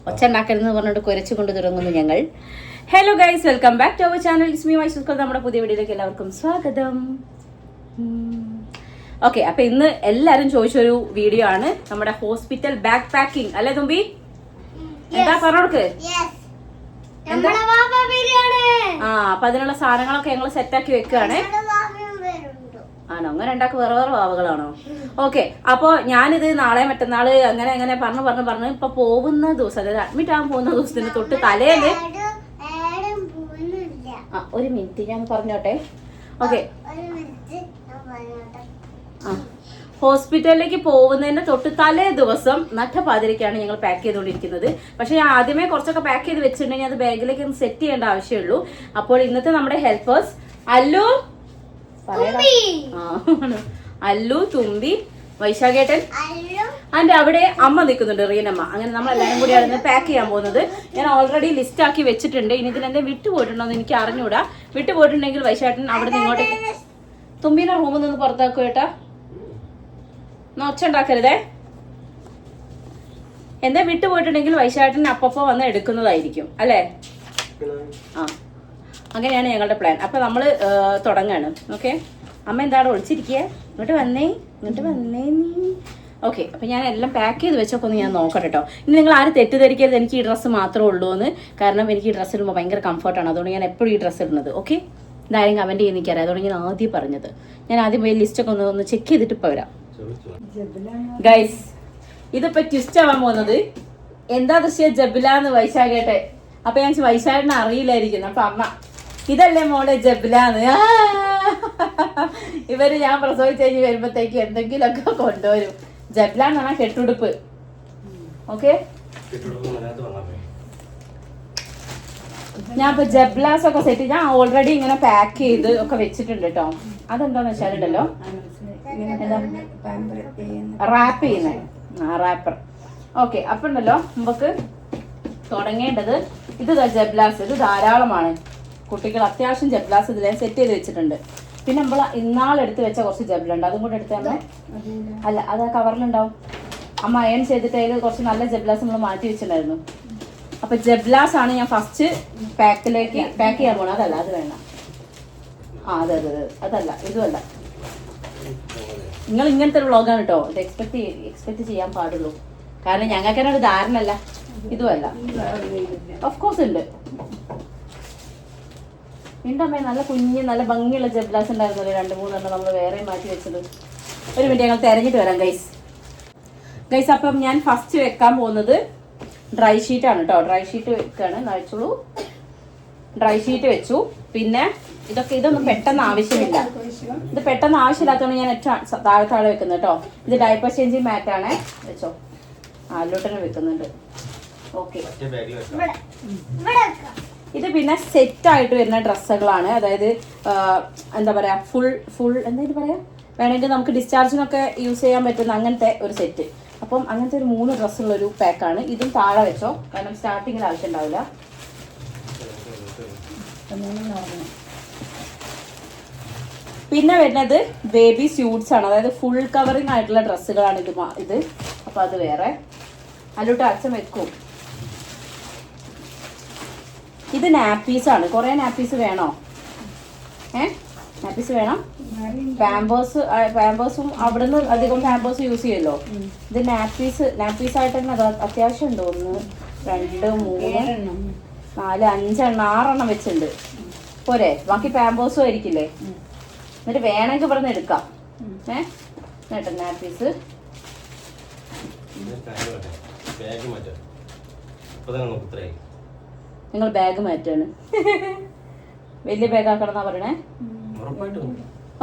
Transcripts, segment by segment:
ഒച്ച ഉണ്ടാക്കരുതെന്ന് പറഞ്ഞിട്ട് കുരച്ചു കൊണ്ട് തുടങ്ങുന്നു ഞങ്ങൾ. Hello guys, welcome back to our channel. It's me Mysore. നമ്മുടെ പുതിയ വീഡിയോയിലേക്ക് എല്ലാവർക്കും സ്വാഗതം. ഓക്കെ, അപ്പൊ ഇന്ന് എല്ലാരും ചോദിച്ചൊരു വീഡിയോ ആണ് നമ്മുടെ ഹോസ്പിറ്റൽ ബാക്ക് പാക്കിംഗ് അല്ലേ തുമ്പി? എന്താ പറഞ്ഞോക്ക്? അപ്പൊ അതിനുള്ള സാധനങ്ങളൊക്കെ ഞങ്ങൾ സെറ്റാക്കി വെക്കുകയാണ്. ആണോ? അങ്ങനെ രണ്ടാൾക്ക് വേറെ വേറെ വാവകളാണോ? ഓക്കെ, അപ്പൊ ഞാനിത് നാളെ മറ്റന്നാള് അങ്ങനെ അങ്ങനെ പറഞ്ഞു ഇപ്പൊ പോകുന്ന ദിവസം, അതായത് അഡ്മിറ്റ് ആകാൻ പോകുന്ന ദിവസത്തിന് തൊട്ട് തലേന്ന് ഒരു മിനിറ്റ് ഞാൻ പറഞ്ഞോട്ടെ. ഓക്കെ, ഹോസ്പിറ്റലിലേക്ക് പോകുന്നതിന്റെ തൊട്ട് തലേ ദിവസം നട്ടപ്പാതിരക്കാണ് ഞങ്ങൾ പാക്ക് ചെയ്തുകൊണ്ടിരിക്കുന്നത്. പക്ഷെ ഞാൻ ആദ്യമേ കുറച്ചൊക്കെ പാക്ക് ചെയ്ത് വെച്ചിട്ടുണ്ടെങ്കിൽ അത് ബാഗിലേക്ക് ഒന്ന് സെറ്റ് ചെയ്യേണ്ട ആവശ്യമുള്ളൂ. അപ്പോൾ ഇന്നത്തെ നമ്മുടെ ഹെൽപ്പേഴ്സ് അല്ലു, തുമ്പി, വൈശാഖേട്ടൻ അതിന്റെ അവിടെ അമ്മ നിൽക്കുന്നുണ്ട്, റീനമ്മ. അങ്ങനെ നമ്മളെല്ലാരും കൂടിയാണ് പാക്ക് ചെയ്യാൻ പോകുന്നത്. ഞാൻ ഓൾറെഡി ലിസ്റ്റ് ആക്കി വെച്ചിട്ടുണ്ട്. ഇനി ഇതിലെന്താ വിട്ടുപോയിട്ടുണ്ടോ എന്ന് എനിക്ക് അറിഞ്ഞൂടാ. വിട്ടുപോയിട്ടുണ്ടെങ്കിൽ വൈശാഖേട്ടൻ അവിടെ നിന്ന് ഇങ്ങോട്ടേക്ക് തുമ്പീനെ റൂമിൽ നിന്ന് പുറത്താക്കും കേട്ടാ. ഒച്ച ഉണ്ടാക്കരുതേ. എന്താ വിട്ടുപോയിട്ടുണ്ടെങ്കിൽ വൈശാഖേട്ടൻ അപ്പപ്പോ വന്ന് എടുക്കുന്നതായിരിക്കും അല്ലേ? അങ്ങനെയാണ് ഞങ്ങളുടെ പ്ലാൻ. അപ്പൊ നമ്മള് തുടങ്ങാണ്. ഓക്കെ, അമ്മ എന്താണ് ഒളിച്ചിരിക്കുക? ഇങ്ങോട്ട് വന്നേ നീ. ഓക്കെ, അപ്പൊ ഞാൻ എല്ലാം പാക്ക് ചെയ്ത് വെച്ചൊക്കെ ഒന്ന് ഞാൻ നോക്കട്ടെ കേട്ടോ. ഇനി നിങ്ങൾ ആരും തെറ്റിദ്ധരിക്കരുത് എനിക്ക് ഈ ഡ്രസ്സ് മാത്രമേ ഉള്ളൂ എന്ന്. കാരണം എനിക്ക് ഈ ഡ്രസ്സ് ഇടുമ്പോൾ ഭയങ്കര കംഫർട്ടാണ്. അതുകൊണ്ട് ഞാൻ എപ്പോഴും ഈ ഡ്രസ്സ് ഇടുന്നത്. ഓക്കെ, ഇതാരും കമന്റ് ചെയ്യുന്ന എനിക്കറിയാം. അതുകൊണ്ട് ഞാൻ ആദ്യം പറഞ്ഞത്. ഞാൻ ആദ്യം പോയി ലിസ്റ്റൊക്കെ ഒന്ന് ചെക്ക് ചെയ്തിട്ട് ഇപ്പൊ വരാം. ഗൈസ്, ഇതിപ്പോ ട്വിസ്റ്റ് ആവാൻ പോകുന്നത് എന്താ ദൃശ്യ ജബിലാന്ന് വൈശാഖേട്ടെ. അപ്പൊ ഞാൻ വൈശാഖേട്ടനെ അറിയില്ലായിരിക്കുന്നു. അപ്പൊ അമ്മ ഇതല്ലേ മോളെ ജബിലാന്ന്. ഇവര് ഞാൻ പ്രസവിച്ച് കഴിഞ്ഞ് വരുമ്പോഴത്തേക്ക് എന്തെങ്കിലുമൊക്കെ കൊണ്ടുവരും. ജബിലാന്ന് പറഞ്ഞാൽ കെട്ടുടുപ്പ്. ഓക്കെ, ഞാൻ ഇപ്പൊ ജബ്ലാസ് ഒക്കെ സെറ്റ് ഞാൻ ഓൾറെഡി ഇങ്ങനെ പാക്ക് ചെയ്ത് ഒക്കെ വെച്ചിട്ടുണ്ട് കേട്ടോ. അതെന്താന്ന് വെച്ചാലുണ്ടല്ലോ, റാപ്പ് ചെയ്യുന്നേ, റാപ്പർ. ഓക്കെ, അപ്പൊ ഉണ്ടല്ലോ നമുക്ക് തുടങ്ങേണ്ടത് ഇത് ജബ്ലാസ്. ഇത് ധാരാളമാണ്. കുട്ടികൾ അത്യാവശ്യം ജബ്ലാസ് ഇതിലെ സെറ്റ് ചെയ്ത് വെച്ചിട്ടുണ്ട്. പിന്നെ നമ്മൾ ഇന്നാളെടുത്ത് വെച്ച കുറച്ച് ജബ്ലുണ്ട്, അതും കൂടെ എടുത്ത് നമ്മൾ അല്ല അത് ആ കവറിലുണ്ടാവും. അമ്മ അയൺ ചെയ്തിട്ട് അതിൽ കുറച്ച് നല്ല ജബ്ലാസ് നമ്മൾ മാറ്റി വെച്ചിട്ടുണ്ടായിരുന്നു. അപ്പൊ ജബ്ലാസ് ആണ് ഞാൻ ഫസ്റ്റ് പാക്ക് ചെയ്യാൻ പോണത്. അതല്ല, അത് വേണ്ട. അതെ അതല്ല, ഇതുമല്ല. നിങ്ങൾ ഇങ്ങനത്തെ ഒരു വ്ളോഗാണ് കേട്ടോ. ഇത് എക്സ്പെക്ട് ചെയ്യാൻ പാടുള്ളൂ. കാരണം ഞങ്ങൾക്ക് തന്നെ ഒരു ധാരണല്ല. ഇതുമല്ല, ഓഫ് കോഴ്സ് ഉണ്ട്. ഉണ്ടമ്മേ, നല്ല കുഞ്ഞ് നല്ല ഭംഗിയുള്ള ജബ്ലാസ് ഉണ്ടായിരുന്നല്ലോ 2-3 നമ്മൾ വേറെ മാറ്റി വെച്ചത്. ഒരു മിനിറ്റ്, ഞങ്ങൾ തിരഞ്ഞിട്ട് വരാം ഗൈസ്. അപ്പം ഞാൻ ഫസ്റ്റ് വെക്കാൻ പോകുന്നത് ഡ്രൈ ഷീറ്റ് ആണ് കേട്ടോ. ഡ്രൈ ഷീറ്റ് വെക്കാണ്. നഴിച്ചോളൂ. ഡ്രൈ ഷീറ്റ് വെച്ചു. പിന്നെ ഇതൊന്നും പെട്ടെന്ന് ആവശ്യമില്ല. ഇത് പെട്ടെന്ന് ആവശ്യമില്ലാത്തതുകൊണ്ട് ഞാൻ ഏറ്റവും താഴെ വെക്കുന്നത് കേട്ടോ. ഇത് ഡയപ്പർ ചേഞ്ചിങ് മാറ്റാണ്. വെച്ചോ. അല്ലോട്ടനെ വെക്കുന്നുണ്ട്. ഓക്കെ, ഇത് പിന്നെ സെറ്റ് ആയിട്ട് വരുന്ന ഡ്രസ്സുകളാണ്. അതായത് എന്താ പറയാ, ഫുൾ എന്താ പറയാ, വേണമെങ്കിൽ നമുക്ക് ഡിസ്ചാർജിനൊക്കെ യൂസ് ചെയ്യാൻ പറ്റുന്ന അങ്ങനത്തെ ഒരു സെറ്റ്. അപ്പം അങ്ങനത്തെ ഒരു 3 ഡ്രസ്സുള്ള ഒരു പാക്കാണ്. ഇതും താഴെ വെച്ചോ, കാരണം സ്റ്റാർട്ടിങ്ങിൽ ആവശ്യം ഉണ്ടാവില്ല. പിന്നെ വരുന്നത് ബേബി സ്യൂട്ട്സ് ആണ്. അതായത് ഫുൾ കവറിങ് ആയിട്ടുള്ള ഡ്രസ്സുകളാണ് ഇത്. അപ്പൊ അത് വേറെ. അതിലോട്ട് അച്ഛൻ വെക്കും. ഇത് നാപ്പീസ് ആണ്. കുറെ നാപ്പീസ് വേണോ? നാപ്പീസ് വേണം. പാമ്പേഴ്സും അവിടുന്ന് അധികം പാമ്പേഴ്സ് യൂസ് ചെയ്യുമല്ലോ. ഇത് നാപ്പീസ് ആയിട്ട് തന്നെ അത് അത്യാവശ്യം ഉണ്ട്. 1 2 3 4 5 6 വെച്ചിട്ടുണ്ട്. പോരെ? ബാക്കി പാമ്പേഴ്സും ആയിരിക്കില്ലേ. എന്നിട്ട് വേണമെങ്കിൽ ഇവിടെ നിന്ന് എടുക്കാം. കേട്ടോ നാപ്പീസ്. നിങ്ങൾ ബാഗ് മാറ്റാണ്. വലിയ ബാഗ് ആക്കണമെന്നാ പറയണേ.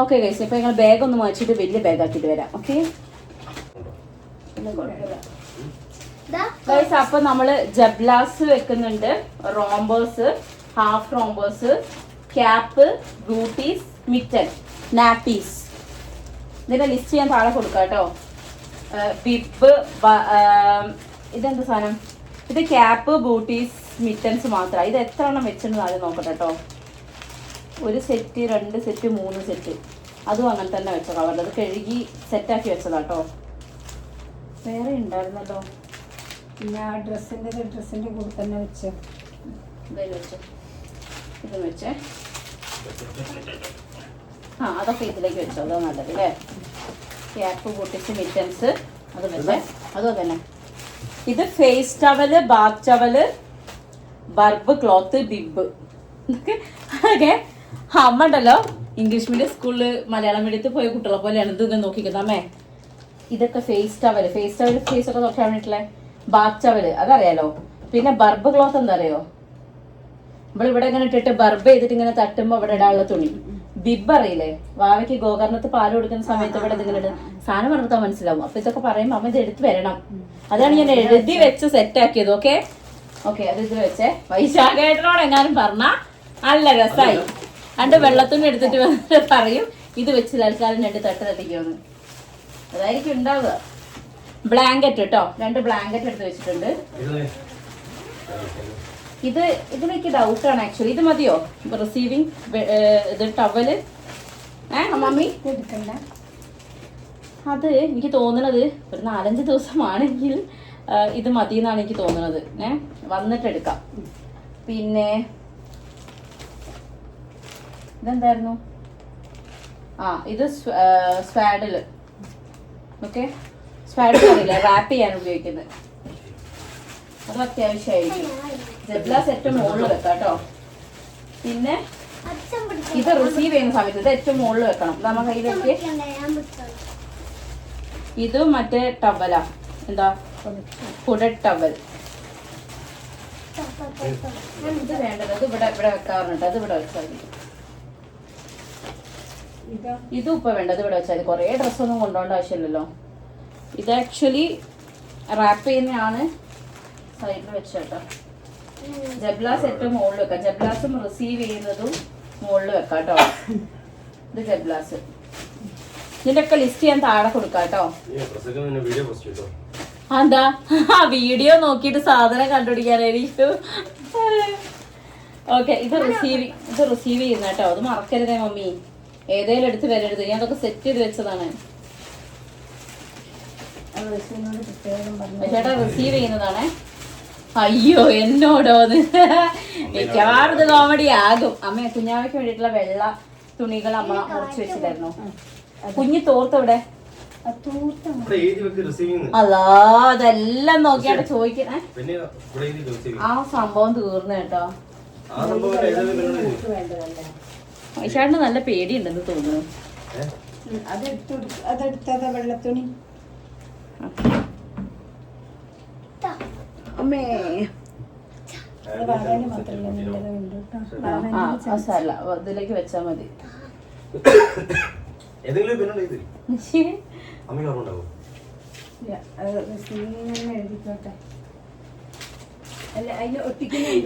ഓക്കെ ഗൈസ്, ഇപ്പൊ ഞങ്ങൾ ബാഗ് ഒന്ന് മാറ്റിയിട്ട് വലിയ ബാഗ് ആക്കിയിട്ട് വരാം. ഓക്കെ ഗൈസ്, അപ്പൊ നമ്മള് ജബ്ലാസ് വെക്കുന്നുണ്ട്, rhombus, half rompers, cap, beauties, mitten, nappies. ഇതിന്റെ ലിസ്റ്റ് ഞാൻ താഴെ കൊടുക്കാം കേട്ടോ. ബിബ്, ഇതെന്താ സാധനം? ഇത് ക്യാപ്പ്, ബൂട്ടീസ്, മിറ്റൻസ് മാത്രമാണ്. ഇത് എത്ര എണ്ണം വെച്ചിട്ടുണ്ടെന്ന് ആദ്യം നോക്കട്ടെ കേട്ടോ. 1 സെറ്റ്, 2 സെറ്റ്, 3 സെറ്റ്. അതും അങ്ങനെ തന്നെ വെച്ച കവറിൽ. അത് കഴുകി സെറ്റാക്കി വെച്ചതാട്ടോ. വേറെ ഉണ്ടായിരുന്നല്ലോ. പിന്നെ ആ ഡ്രസ്സിൻ്റെ കൂടെ തന്നെ വെച്ചോ. എന്തായാലും വെച്ചോ, ഇത് വെച്ചേ. ആ അതൊക്കെ ഇതിലേക്ക് വെച്ചോ, അതോ നല്ലത് അല്ലേ. ക്യാപ്പ് പൊട്ടിച്ച് മിറ്റൻസ് അത് വെച്ചേ, അതും തന്നെ. ഇത് face towel, bath towel, burp cloth, bib. Okay. അമ്മ ഉണ്ടല്ലോ ഇംഗ്ലീഷ് മീഡിയം സ്കൂളിൽ മലയാളം മീഡിയത്തിൽ പോയ കുട്ടികളെ പോലെയാണ് ഇതൊക്കെ നോക്കിക്കുന്നത് അമ്മേ. ഇതൊക്കെ ഫേസ് ടവല് ഫേസ് ഒക്കെ നോക്കാൻ വേണ്ടിയിട്ടുള്ള ബാത്ത് ടവല് അതറിയാലോ. പിന്നെ ബർബ് ക്ലോത്ത് എന്താ അറിയോ, നമ്മളിവിടെ ഇങ്ങനെ ഇട്ടിട്ട് ബർബ് ചെയ്തിട്ട് ഇങ്ങനെ തട്ടുമ്പോ ഇവിടെ ഇടാനുള്ള തുണി. ബിബ് അറിയില്ലേ, വാവയ്ക്ക് ഗോകർണത്ത് പാല് കൊടുക്കുന്ന സമയത്ത് ഇവിടെ ഇതിങ്ങനെ ഇടും. സാധനം പറഞ്ഞാൽ മനസ്സിലാവും. അപ്പൊ ഇതൊക്കെ പറയുമ്പോ അമ്മ ഇത് എടുത്ത് വരണം. അതാണ് ഞാൻ എഴുതി വെച്ച് സെറ്റ് ആക്കിയത്. ഓക്കെ ഓക്കെ, അത് ഇത് വെച്ചേ. വൈശാഖേട്ടനോട് എങ്ങാനും പറഞ്ഞാ നല്ല രസമായി. രണ്ട് വെള്ളത്തുണി എടുത്തിട്ട് വന്നിട്ട് പറയും ഇത് വെച്ച് തൽക്കാലം 2 തട്ട് തട്ടിക്കുമെന്ന്. അതായിരിക്കും ഉണ്ടാവുക. ബ്ലാങ്കറ്റ് കേട്ടോ, 2 ബ്ലാങ്കറ്റ് എടുത്ത് വെച്ചിട്ടുണ്ട്. ഇതിലേക്ക് ഡൗട്ടാണ് ആക്ച്വലി. ഇത് മതിയോ റിസീവിങ് ഇത് ടവല്? മമ്മി എടുക്കണ്ട. അത് എനിക്ക് തോന്നുന്നത് ഒരു 4-5 ദിവസമാണെങ്കിൽ ഇത് മതി എന്നാണ് എനിക്ക് തോന്നുന്നത്. വന്നിട്ട് എടുക്കാം. പിന്നെ ഇതെന്തായിരുന്നു? ഇത് സ്വാഡില്. ഓക്കെ, സ്വാഡിൽ അറിയില്ല, റാപ്പ് ചെയ്യാൻ ഉപയോഗിക്കുന്നത്. അത് അത്യാവശ്യമായിരിക്കും. ജബ്ല സെറ്റ് മുകളിൽ വെക്കാം കേട്ടോ. പിന്നെ ഇത് റിസീവ് ചെയ്യുന്ന സമയത്ത് ഇത് ഏറ്റവും മുകളിൽ വെക്കണം. നമ്മ കയ്യിലേക്ക് ഇത് മറ്റേ ടവലാ, എന്താ ഹുഡഡ് ടവൽ. ഇത് വേണ്ടത് അത് ഇവിടെ വെക്കാറുണ്ട്. അത് ഇവിടെ വെച്ചാൽ മതി. ഇതും ഇപ്പൊ വേണ്ടത് ഇവിടെ വെച്ചാൽ മതി. കുറേ ഡ്രസ്സൊന്നും കൊണ്ടുപോകേണ്ട ആവശ്യമില്ലല്ലോ. ഇത് ആക്ച്വലി റാപ്പ് ചെയ്യുന്നതാണ്. സൈഡിൽ വെച്ചേട്ടോ. ജബ്ലാസ് ഏറ്റവും മുകളിൽ വെക്കാം. ജബ്ലാസും റിസീവ് ചെയ്യുന്നതും മുകളിൽ വെക്കാം കേട്ടോ. ഇത് ജബ്ലാസ്. ഇതിന്റെയൊക്കെ ലിസ്റ്റ് ഞാൻ താഴെ കൊടുക്കാം കേട്ടോ. എന്താ വീഡിയോ നോക്കിയിട്ട് സാധനം കണ്ടുപിടിക്കാനായിരിക്കും. ഓക്കെ, ഇത് റിസീവ് ചെയ്യുന്ന കേട്ടോ. അത് മറക്കരുതേ മമ്മി. ഏതേലും എടുത്ത് വരരുത്. ഞാൻ അതൊക്കെ സെറ്റ് ചെയ്ത് വെച്ചതാണ്. ചേട്ടാ റിസീവ് ചെയ്യുന്നതാണേ. അയ്യോ എന്നോടോ മിക്കവാറും ഇത് കോമഡി ആകും. അമ്മ കുഞ്ഞാവയ്ക്ക് വേണ്ടിയിട്ടുള്ള വെള്ള തുണികൾ അമ്മ മുറിച്ച് വെച്ചിട്ടായിരുന്നു. കുഞ്ഞു തോർത്ത് ഇവിടെ അല്ലാ അതെല്ലാം നോക്കിയാണ് ചോദിക്കണേ. ആ സംഭവം തീർന്നു കേട്ടോ. വൈശാഖിന് നല്ല പേടിയുണ്ടെന്ന് തോന്നുന്നു. അതെടുത്തതാ വെള്ളത്തുണി. അമ്മേ ഇതിലേക്ക് വെച്ചാ മതി.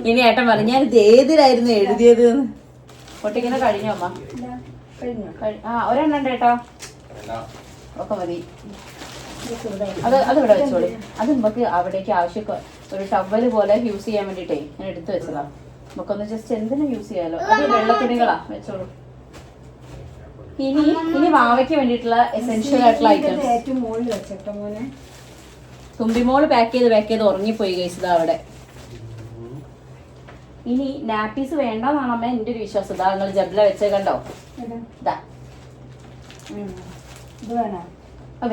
ഇനി ഏട്ടൻ പറഞ്ഞു ഞാൻ ഇത് ഏതിലായിരുന്നു എഴുതിയത്. ഒട്ടിക്കുന്ന കഴിഞ്ഞോ അമ്മ? ഒരെണ്ണം ഏട്ടാ ഒക്കെ മതി. അത് ഇവിടെ വെച്ചോളി. അത് നമുക്ക് അവിടേക്ക് ആവശ്യം ഒരു ടവല് പോലെ യൂസ് ചെയ്യാൻ വേണ്ടിട്ടേ ഞാൻ എടുത്തു വെച്ചതാ. നമുക്കൊന്ന് ജസ്റ്റ് എന്തിനും യൂസ് ചെയ്യാലോ. അത് വെള്ളത്തുണികളാ, വെച്ചോളൂ. ഇനി വാവയ്ക്ക് വേണ്ടിയിട്ടുള്ള എസെൻഷ്യൽ ആയിട്ടുള്ള ഐറ്റംസ്. ഏറ്റവും മുകളിൽ വെച്ചോ മോനെ. തുമ്പിമോള് പാക്ക് ചെയ്ത് ഉറങ്ങിപ്പോയി കഴിച്ചതാ അവിടെ. ഇനി നാപ്പീസ് വേണ്ടെന്നാണ് അമ്മ എന്റെ ഒരു വിശ്വാസം. ഇതാ നിങ്ങൾ ജബ്ല വെച്ചേ കണ്ടോ. ഇതാ ഇത് വേണോ?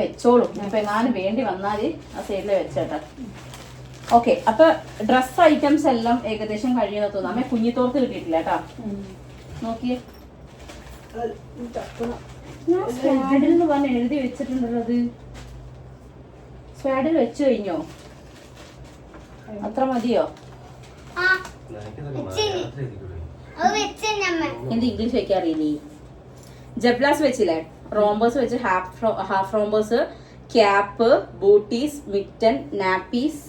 വെച്ചോളൂ. ഇപ്പൊ എങ്ങാനും വേണ്ടി വന്നാല് ആ സൈഡില് വെച്ചേട്ടാ. ഓക്കെ, അപ്പൊ ഡ്രസ് ഐറ്റംസ് എല്ലാം ഏകദേശം കഴിയുന്ന തോന്നുന്നു. അമ്മ കുഞ്ഞിത്തോർത്ത് കിട്ടിയിട്ടില്ല കേട്ടാ. നോക്കിയേ, ഞാൻ സ്വാഡിൽ എന്ന് പറഞ്ഞ് എഴുതി വെച്ചിട്ടുണ്ടല്ലോ. അത് സ്വാഡിൽ വെച്ചു കഴിഞ്ഞോ? അത്ര മതിയോ? എന്ത് ഇംഗ്ലീഷ് വെക്കാൻ അറിയില്ലേ? ജബ്ലാസ് വെച്ചില്ലേ, റോംബേഴ്സ് വെച്ച് half rompers, cap, booties, mitten, nappies,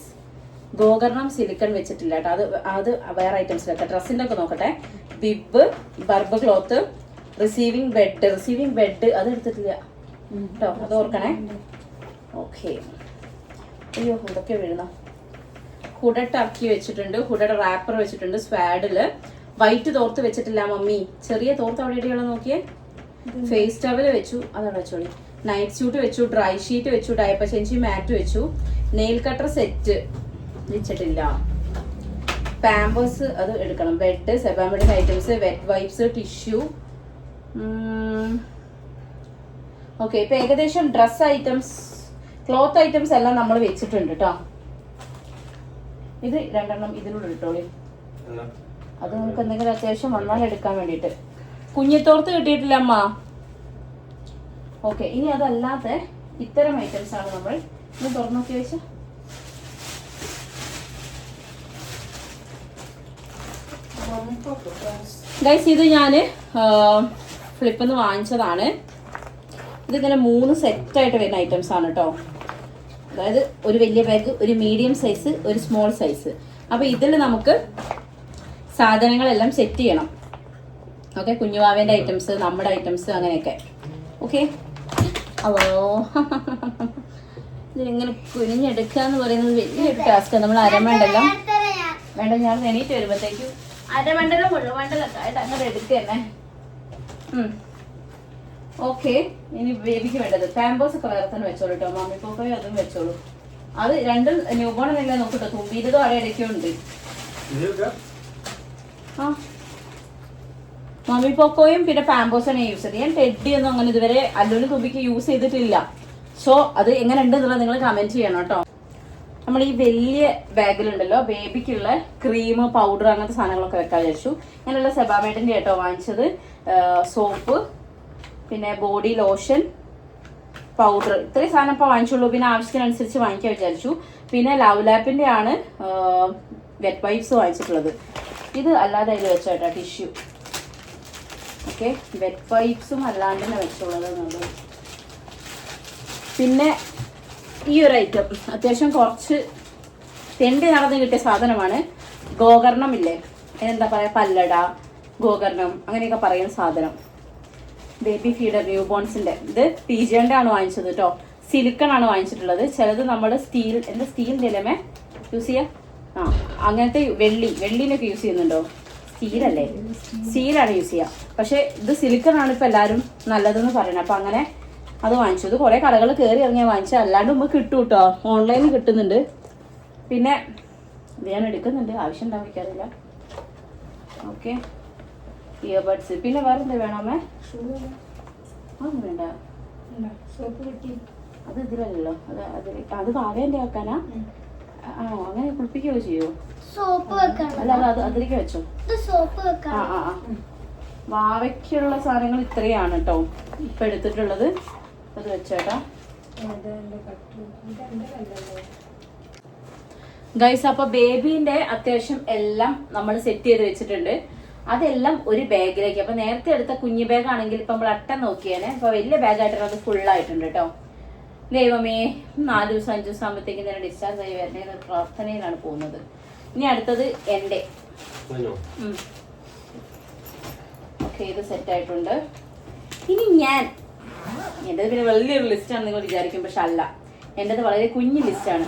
ഗോകർണം സിലിക്കൺ വെച്ചിട്ടില്ല കേട്ടോ. അത് വേറെ ഐറ്റംസ് വെക്കാം. ഡ്രസ്സിന്റെ ഒക്കെ നോക്കട്ടെ. Bib, burp cloth, receiving bed അത് എടുത്തിട്ടില്ല കേട്ടോ. അത് ഓർക്കണേ. ഓക്കെ. അയ്യോ ഇതൊക്കെ വീഴുന്ന. ഹുഡഡ് ടർക്കി വെച്ചിട്ടുണ്ട്. ഹുഡഡ് റാപ്പർ വെച്ചിട്ടുണ്ട്. സ്വാഡില് വൈറ്റ് തോർത്ത് വെച്ചിട്ടില്ല മമ്മി. ചെറിയ തോർത്ത് അവിടെ ഇടയുള്ള നോക്കിയേ. ഫേസ് ടവല് വെച്ചു, അതവിടെ വെച്ചോളി. നൈറ്റ് സ്യൂട്ട് വെച്ചു, ഡ്രൈ ഷീറ്റ് വെച്ചു, ഡയപ്പർ ചേഞ്ച് മാറ്റ് വെച്ചു, നെയിൽ കട്ടർ സെറ്റ് വെച്ചിട്ടില്ല, പാമ്പേഴ്സ് അത് എടുക്കണം, ബെഡ്, സെബാമെഡിൻ items, wet wipes, tissue. Okay, ഇപ്പൊ ഏകദേശം ഡ്രസ് ഐറ്റംസ്, ക്ലോത്ത് ഐറ്റംസ് എല്ലാം നമ്മൾ വെച്ചിട്ടുണ്ട് കേട്ടോ. ഇത് 2 ഇതിലൂടെ ഇട്ടോളി, അത് നമുക്ക് എന്തെങ്കിലും അത്യാവശ്യം വന്നാൽ എടുക്കാൻ വേണ്ടിയിട്ട്. കുഞ്ഞിത്തോർത്ത് കിട്ടിയിട്ടില്ല അമ്മ. ഓക്കെ, ഇനി അതല്ലാത്ത ഇത്തരം ഐറ്റംസ് ആണ് നമ്മൾ ഇത് തുറന്നു നോക്കി വെച്ച. ഗൈസ്, ഇത് ഞാൻ ഫ്ലിപ്പിൽ നിന്ന് വാങ്ങിച്ചതാണ്. ഇതിങ്ങനെ 3 സെറ്റായിട്ട് വരുന്ന ഐറ്റംസ് ആണ് കേട്ടോ. അതായത് ഒരു വലിയ ബാഗ്, ഒരു മീഡിയം സൈസ്, ഒരു സ്മോൾ സൈസ്. അപ്പോൾ ഇതിൽ നമുക്ക് സാധനങ്ങളെല്ലാം സെറ്റ് ചെയ്യണം. ഓക്കെ, കുഞ്ഞുവാവേൻ്റെ ഐറ്റംസ്, നമ്മുടെ ഐറ്റംസ്, അങ്ങനെയൊക്കെ. ഓക്കെ, അവോ ഇതിങ്ങനെ കുനിഞ്ഞെടുക്കുക എന്ന് പറയുന്നത് വലിയൊരു ടാസ്ക്കാണ്. നമ്മൾ അരമണ്ടല്ലോ വേണ്ട, ഞാൻ എണീറ്റ് വരുമ്പോഴത്തേക്കും അരമണ്ടലോ മുഴുവണ്ടലൊക്കെ ആയിട്ട് അങ്ങനെ എടുക്കുക തന്നെ. ഓക്കെ, ഇനി ബേബിക്ക് വേണ്ടത് പാമ്പേഴ്സ് ഒക്കെ വേറെ തന്നെ വെച്ചോളൂ കേട്ടോ. മമ്മി പോക്കോയും അതും വെച്ചോളൂ. അത് 2 ന്യൂബോൺ എന്നല്ല നോക്കട്ടോ, തുമ്പിയിലതും അവിടെ ഇടയ്ക്കുണ്ട്. ആ, മമ്മി പോക്കോയും പിന്നെ പാമ്പേഴ്സാണ് യൂസ് ചെയ്തത്. ഞാൻ ടെഡി ഒന്നും അങ്ങനെ ഇതുവരെ അല്ലുവിന് തുമ്പിക്ക് യൂസ് ചെയ്തിട്ടില്ല. സോ അത് എങ്ങനെ ഉണ്ട് എന്നുള്ളത് നിങ്ങൾ കമന്റ് ചെയ്യണം കേട്ടോ. നമ്മൾ ഈ വലിയ ബാഗിലുണ്ടല്ലോ ബേബിക്കുള്ള ക്രീം, പൗഡർ, അങ്ങനത്തെ സാധനങ്ങളൊക്കെ വെക്കാൻ വിചാരിച്ചു. ഞാനുള്ള സെബാമേഡിന്റെ കേട്ടോ വാങ്ങിച്ചത്. സോപ്പ്, പിന്നെ ബോഡി ലോഷൻ, പൗഡർ, ഇത്രയും സാധനം ഇപ്പോൾ വാങ്ങിച്ചുള്ളൂ. പിന്നെ ആവശ്യത്തിനനുസരിച്ച് വാങ്ങിക്കാൻ വിചാരിച്ചു. പിന്നെ ലവ് ലാപ്പിന്റെ ആണ് വെറ്റ് വൈപ്സ് വാങ്ങിച്ചിട്ടുള്ളത്. ഇത് അല്ലാതെ അതിൽ വെച്ചോട്ടോ ടിഷ്യൂ. ഓക്കെ, വെറ്റ് വൈപ്സും അല്ലാണ്ട് തന്നെ വെച്ചുള്ളത് നല്ലത്. പിന്നെ ഈ ഒരു ഐറ്റം അത്യാവശ്യം കുറച്ച് തെണ്ടി നടന്ന് കിട്ടിയ സാധനമാണ്. ഗോകർണം ഇല്ലേ, എന്താ പറയുക, പല്ലട, ഗോകർണം അങ്ങനെയൊക്കെ പറയുന്ന സാധനം. ബേബി ഫീഡർ ന്യൂ ബോൺസിന്റെ. ഇത് PJ ആണ് വാങ്ങിച്ചത് കേട്ടോ. സിലിക്കൺ ആണ് വാങ്ങിച്ചിട്ടുള്ളത്. ചിലത് നമ്മൾ സ്റ്റീലിന്റെ ഇലമേ യൂസ് ചെയ്യാം. അങ്ങനത്തെ വെള്ളിനൊക്കെ യൂസ് ചെയ്യുന്നുണ്ടോ? സ്റ്റീലല്ലേ, സ്റ്റീലാണ് യൂസ് ചെയ്യാം. പക്ഷെ ഇത് സിലിക്കൺ ആണ് ഇപ്പൊ എല്ലാവരും നല്ലതെന്ന് പറയണത്. അപ്പൊ അങ്ങനെ അത് വാങ്ങിച്ചു. ഇത് കുറെ കടകൾ കയറി ഇറങ്ങിയാൽ വാങ്ങിച്ചാൽ, അല്ലാണ്ട് നമുക്ക് കിട്ടും കേട്ടോ, ഓൺലൈനിൽ കിട്ടുന്നുണ്ട്. പിന്നെ ഇത് ഞാൻ എടുക്കുന്നുണ്ട്, ആവശ്യം ഉണ്ടാവിക്കാറില്ല. Okay, earbuds. പിന്നെ വേറെ എന്താ വേണമേ? അതൊന്നും വേണ്ട, സോപ്പ് കിട്ടി. അത് ഇതിലല്ലോ, അത് വാവേന്റെ ആക്കാനാ? ആണോ? അങ്ങനെ കുളിപ്പിക്കുകയോ ചെയ്യോ? അല്ല, അത് അതിലേക്ക് വെച്ചോ. വാവയ്ക്കുള്ള സാധനങ്ങൾ ഇത്രയാണ് കേട്ടോ ഇപ്പൊ എടുത്തിട്ടുള്ളത്. അത് വെച്ചേട്ടാ ഗൈസ്. അപ്പൊ ബേബീന്റെ അത്യാവശ്യം എല്ലാം നമ്മൾ സെറ്റ് ചെയ്ത് വെച്ചിട്ടുണ്ട്. അതെല്ലാം ഒരു ബാഗിലേക്ക്. അപ്പൊ നേരത്തെ എടുത്ത കുഞ്ഞു ബാഗ് ആണെങ്കിൽ ഇപ്പൊ നമ്മൾ അട്ട നോക്കിയേനെ. അപ്പൊ വലിയ ബാഗായിട്ട് അത് ഫുള്ളായിട്ടുണ്ട് കേട്ടോ. ദൈവമേ, 4 ദിവസം 5 ദിവസം ആകുമ്പോഴത്തേക്കും തന്നെ ഡിസ്ചാർജ് ആയി വരണേ എന്ന പ്രാർത്ഥനയിലാണ് പോകുന്നത്. ഇനി അടുത്തത് എൻ്റെ. ഓക്കെ, ഇത് സെറ്റ് ആയിട്ടുണ്ട്. ഇനി എൻ്റെത് പിന്നെ വലിയൊരു ലിസ്റ്റാണ് നിങ്ങൾ വിചാരിക്കും, പക്ഷെ അല്ല. എൻ്റെത് വളരെ കുഞ്ഞു ലിസ്റ്റാണ്.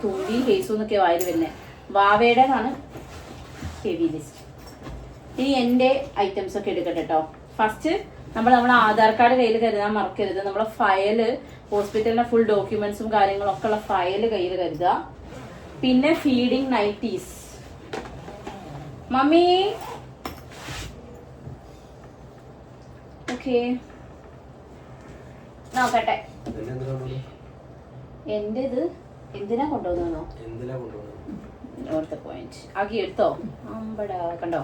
തുമ്പി ഹേസു എന്നൊക്കെ വായിൽ വരുന്നത്. വാവേടേതാണ് ഹെവി ലിസ്റ്റ്. ഇനി എൻ്റെ ഐറ്റംസ് ഒക്കെ എടുക്കട്ടെ കേട്ടോ. ഫസ്റ്റ് നമ്മുടെ ആധാർ കാർഡ് കയ്യിൽ കരുതാൻ മറക്കരുത്. നമ്മളെ ഫയല്, ഹോസ്പിറ്റലിന്റെ ഫുൾ ഡോക്യുമെന്റ്സും കാര്യങ്ങളൊക്കെ ഉള്ള ഫയല് കയ്യിൽ കരുതുക. പിന്നെ ഫീഡിങ് നൈറ്റീസ്. മമ്മി ഓക്കെ, നോക്കട്ടെ. എൻ്റെ ഇത് എന്തിനാ കൊണ്ടുവന്നോ? പോയിന്റ് ആക്കി എടുത്തോ? അമ്പടാ, കണ്ടോ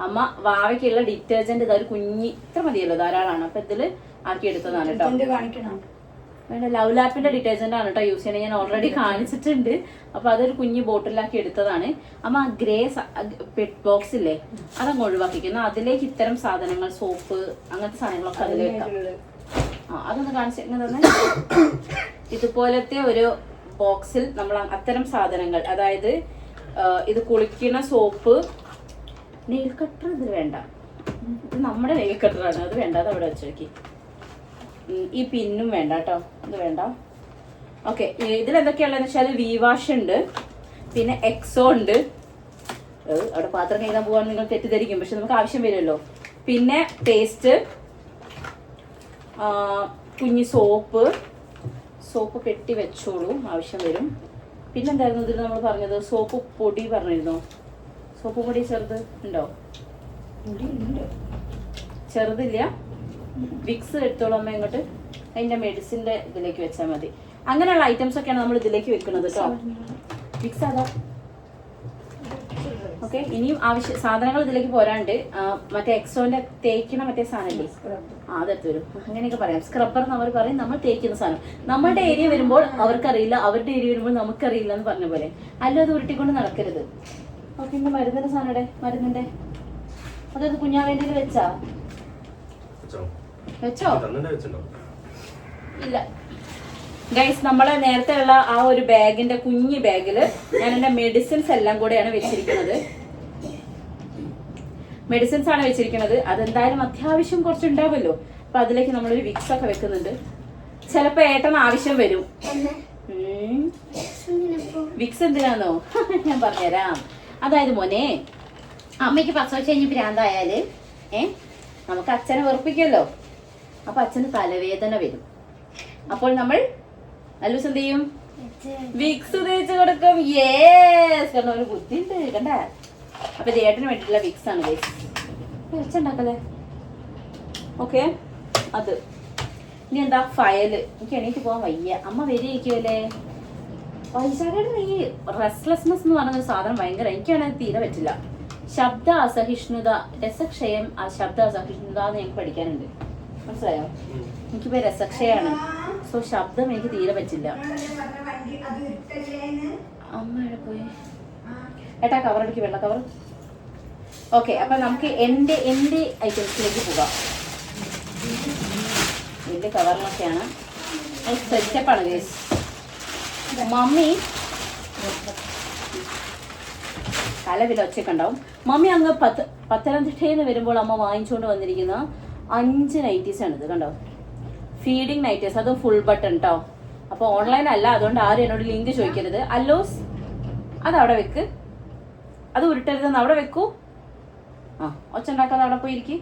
അമ്മ വാവയ്ക്കുള്ള ഡിറ്റർജന്റ് ഇതൊരു കുഞ്ഞി ഇത്ര മതിയല്ലോ, ധാരാളമാണ്. അപ്പൊ ഇതില് ആക്കി എടുത്തതാണ് കേട്ടോ. വേണ്ട, ലവ് ലാപ്പിന്റെ ഡിറ്റർജന്റ് ആണ് കേട്ടോ യൂസ് ചെയ്യണേ. ഞാൻ ഓൾറെഡി കാണിച്ചിട്ടുണ്ട്. അപ്പൊ അതൊരു കുഞ്ഞി ബോട്ടിലാക്കി എടുത്തതാണ്. അമ്മ ആ ഗ്രേ ബോക്സ് ഇല്ലേ, അതങ്ങ് ഒഴിവാക്കിക്കുന്നു. അതിലേക്ക് ഇത്തരം സാധനങ്ങൾ, സോപ്പ്, അങ്ങനത്തെ സാധനങ്ങളൊക്കെ അതിൽ വെക്കാം. അതൊന്ന് കാണിച്ചു തന്നെ. ഇതുപോലത്തെ ഒരു ബോക്സിൽ നമ്മൾ അത്തരം സാധനങ്ങൾ, അതായത് ഇത് കുളിക്കുന്ന സോപ്പ്, നെയിൽ കട്ടർ. ഇത് വേണ്ട, ഇത് നമ്മുടെ നെയിൽ കട്ടറാണ്, അത് വേണ്ട, അത് അവിടെ വെച്ചേക്ക്. ഈ പിന്നും വേണ്ട കേട്ടോ, അത് വേണ്ട. ഓക്കെ, ഇതിലെന്തൊക്കെയാണെന്ന് വെച്ചാൽ വിവാഷ് ഉണ്ട്, പിന്നെ എക്സോ ഉണ്ട്. അവിടെ പാത്രം കഴുകാൻ പോകാൻ നിങ്ങൾ തെറ്റിദ്ധരിക്കും, പക്ഷെ നമുക്ക് ആവശ്യം വരുമല്ലോ. പിന്നെ പേസ്റ്റ്, കുഞ്ഞി സോപ്പ് പെട്ടി വെച്ചോളൂ, ആവശ്യം വരും. പിന്നെന്തായിരുന്നു ഇതിൽ നമ്മൾ പറഞ്ഞത്? സോപ്പ് പൊടി പറഞ്ഞിരുന്നോ? സോപ്പ് പൊടി ചെറുത് ഉണ്ടോ? ചെറുതില്ല. വിക്സ് എടുത്തോളൂ അമ്മ ഇങ്ങോട്ട്. അതിൻ്റെ മെഡിസിൻ്റെ ഇതിലേക്ക് വെച്ചാൽ മതി. അങ്ങനെയുള്ള ഐറ്റംസ് ഒക്കെയാണ് നമ്മൾ ഇതിലേക്ക് വെക്കുന്നത് കേട്ടോ. വിക്സ് അതാ. ഓക്കെ, ഇനിയും സാധനങ്ങൾ ഇതിലേക്ക് പോരാണ്ട് മറ്റേ എക്സോന്റെ തേക്കുന്ന മറ്റേ സാധനമല്ലേ, അതെടുത്ത് വരും. അങ്ങനെയൊക്കെ പറയാം. സ്ക്രബ്ബർ എന്ന് അവർ പറയും, നമ്മൾ തേക്കുന്ന സാധനം. നമ്മളുടെ ഏരിയ വരുമ്പോൾ അവർക്കറിയില്ല, അവരുടെ ഏരിയ വരുമ്പോൾ നമുക്കറിയില്ല എന്ന് പറഞ്ഞ പോലെ. അല്ല, അത് ഉരുട്ടിക്കൊണ്ട് നടക്കരുത്. ഓക്കെ, ഇന്ന് മരുന്നിന്റെ സാധനം മരുന്നിന്റെ അതത് കുഞ്ഞാവേണ്ടിയിൽ വെച്ചോ? ഇല്ല ഗൈസ്, നമ്മളെ നേരത്തെ ഉള്ള ആ ഒരു ബാഗിന്റെ കുഞ്ഞു ബാഗില് ഞാൻ എന്റെ മെഡിസിൻസ് എല്ലാം കൂടെയാണ് വെച്ചിരിക്കുന്നത്. മെഡിസിൻസ് ആണ് വെച്ചിരിക്കുന്നത്. അതെന്തായാലും അത്യാവശ്യം കുറച്ചുണ്ടാവുമല്ലോ. അപ്പൊ അതിലേക്ക് നമ്മളൊരു വിക്സ് ഒക്കെ വെക്കുന്നുണ്ട്. ചിലപ്പോ ഏട്ടൻ ആവശ്യം വരും. വിക്സ് എന്തിനാന്നോ ഞാൻ പറഞ്ഞുതരാം. അതായത് മോനെ, അമ്മയ്ക്ക് പ്രസവിച്ച് കഴിഞ്ഞ് ഭ്രാന്തായാല് നമുക്ക് അച്ഛനെ വെറുപ്പിക്കുമല്ലോ. അപ്പൊ അച്ഛന് തലവേദന വരും. അപ്പോൾ നമ്മൾ അല്ലൂസ് എന്ത് ചെയ്യും? വിക്സ് തേച്ച് കൊടുക്കും. യേസ്, കാരണം ഒരു ബുദ്ധിയുണ്ട് കണ്ട. അപ്പൊ ചേട്ടന് വേണ്ടിയിട്ടുള്ള വിക്സ് ആണ് വെച്ചുണ്ടാക്കല്ലേ. ഓക്കെ, അത് ഇനി എന്താ? ഫയല്. എനിക്ക് എണീറ്റ് പോകാൻ വയ്യ. അമ്മ വരികയല്ലേ. വൈശാഖയുടെ ഈ റെസ്റ്റ്ലെസ്നെസ് എന്ന് പറയുന്ന ഒരു സാധനം ഭയങ്കര, എനിക്കാണെങ്കിൽ തീരെ പറ്റില്ല. ശബ്ദ അസഹിഷ്ണുത, രസക്ഷയം, ശബ്ദ അസഹിഷ്ണുത എന്ന് എനിക്ക് പഠിക്കാനുണ്ട്. മനസ്സിലായോ? എനിക്കിപ്പോ രസക്ഷയാണ്. സോ ശബ്ദം എനിക്ക് തീരെ പറ്റില്ല. അമ്മയുടെ പോയി ഏട്ടാ കവർ അടിക്ക്, വെള്ള കവർ. ഓക്കെ, അപ്പൊ നമുക്ക് എന്റെ ഐറ്റംസിലേക്ക് പോകാം. എന്റെ കവറിലൊക്കെയാണ് സെറ്റപ്പാണ് ഗൈസ്. മമ്മി കലവില ഒച്ചയൊക്കെ ഉണ്ടാവും. മമ്മി അങ്ങ് പത്തനംതിട്ടയിൽ നിന്ന് വരുമ്പോൾ അമ്മ വാങ്ങിച്ചുകൊണ്ട് വന്നിരിക്കുന്ന 5 നൈറ്റീസ് ആണ് ഇത്. കണ്ടോ, ഫീഡിങ് നൈറ്റീസ്, അതും ഫുൾ ബട്ടൺ കേട്ടോ. അപ്പൊ ഓൺലൈൻ അല്ല, അതുകൊണ്ട് ആരും എന്നോട് ലിങ്ക് ചോദിക്കരുത്. അല്ലോസ് അതവിടെ വെക്ക്, അത് ഉരുട്ടരുതെന്ന് അവിടെ വെക്കൂ. ഒച്ച ഉണ്ടാക്കാതെ അവിടെ പോയിരിക്കും.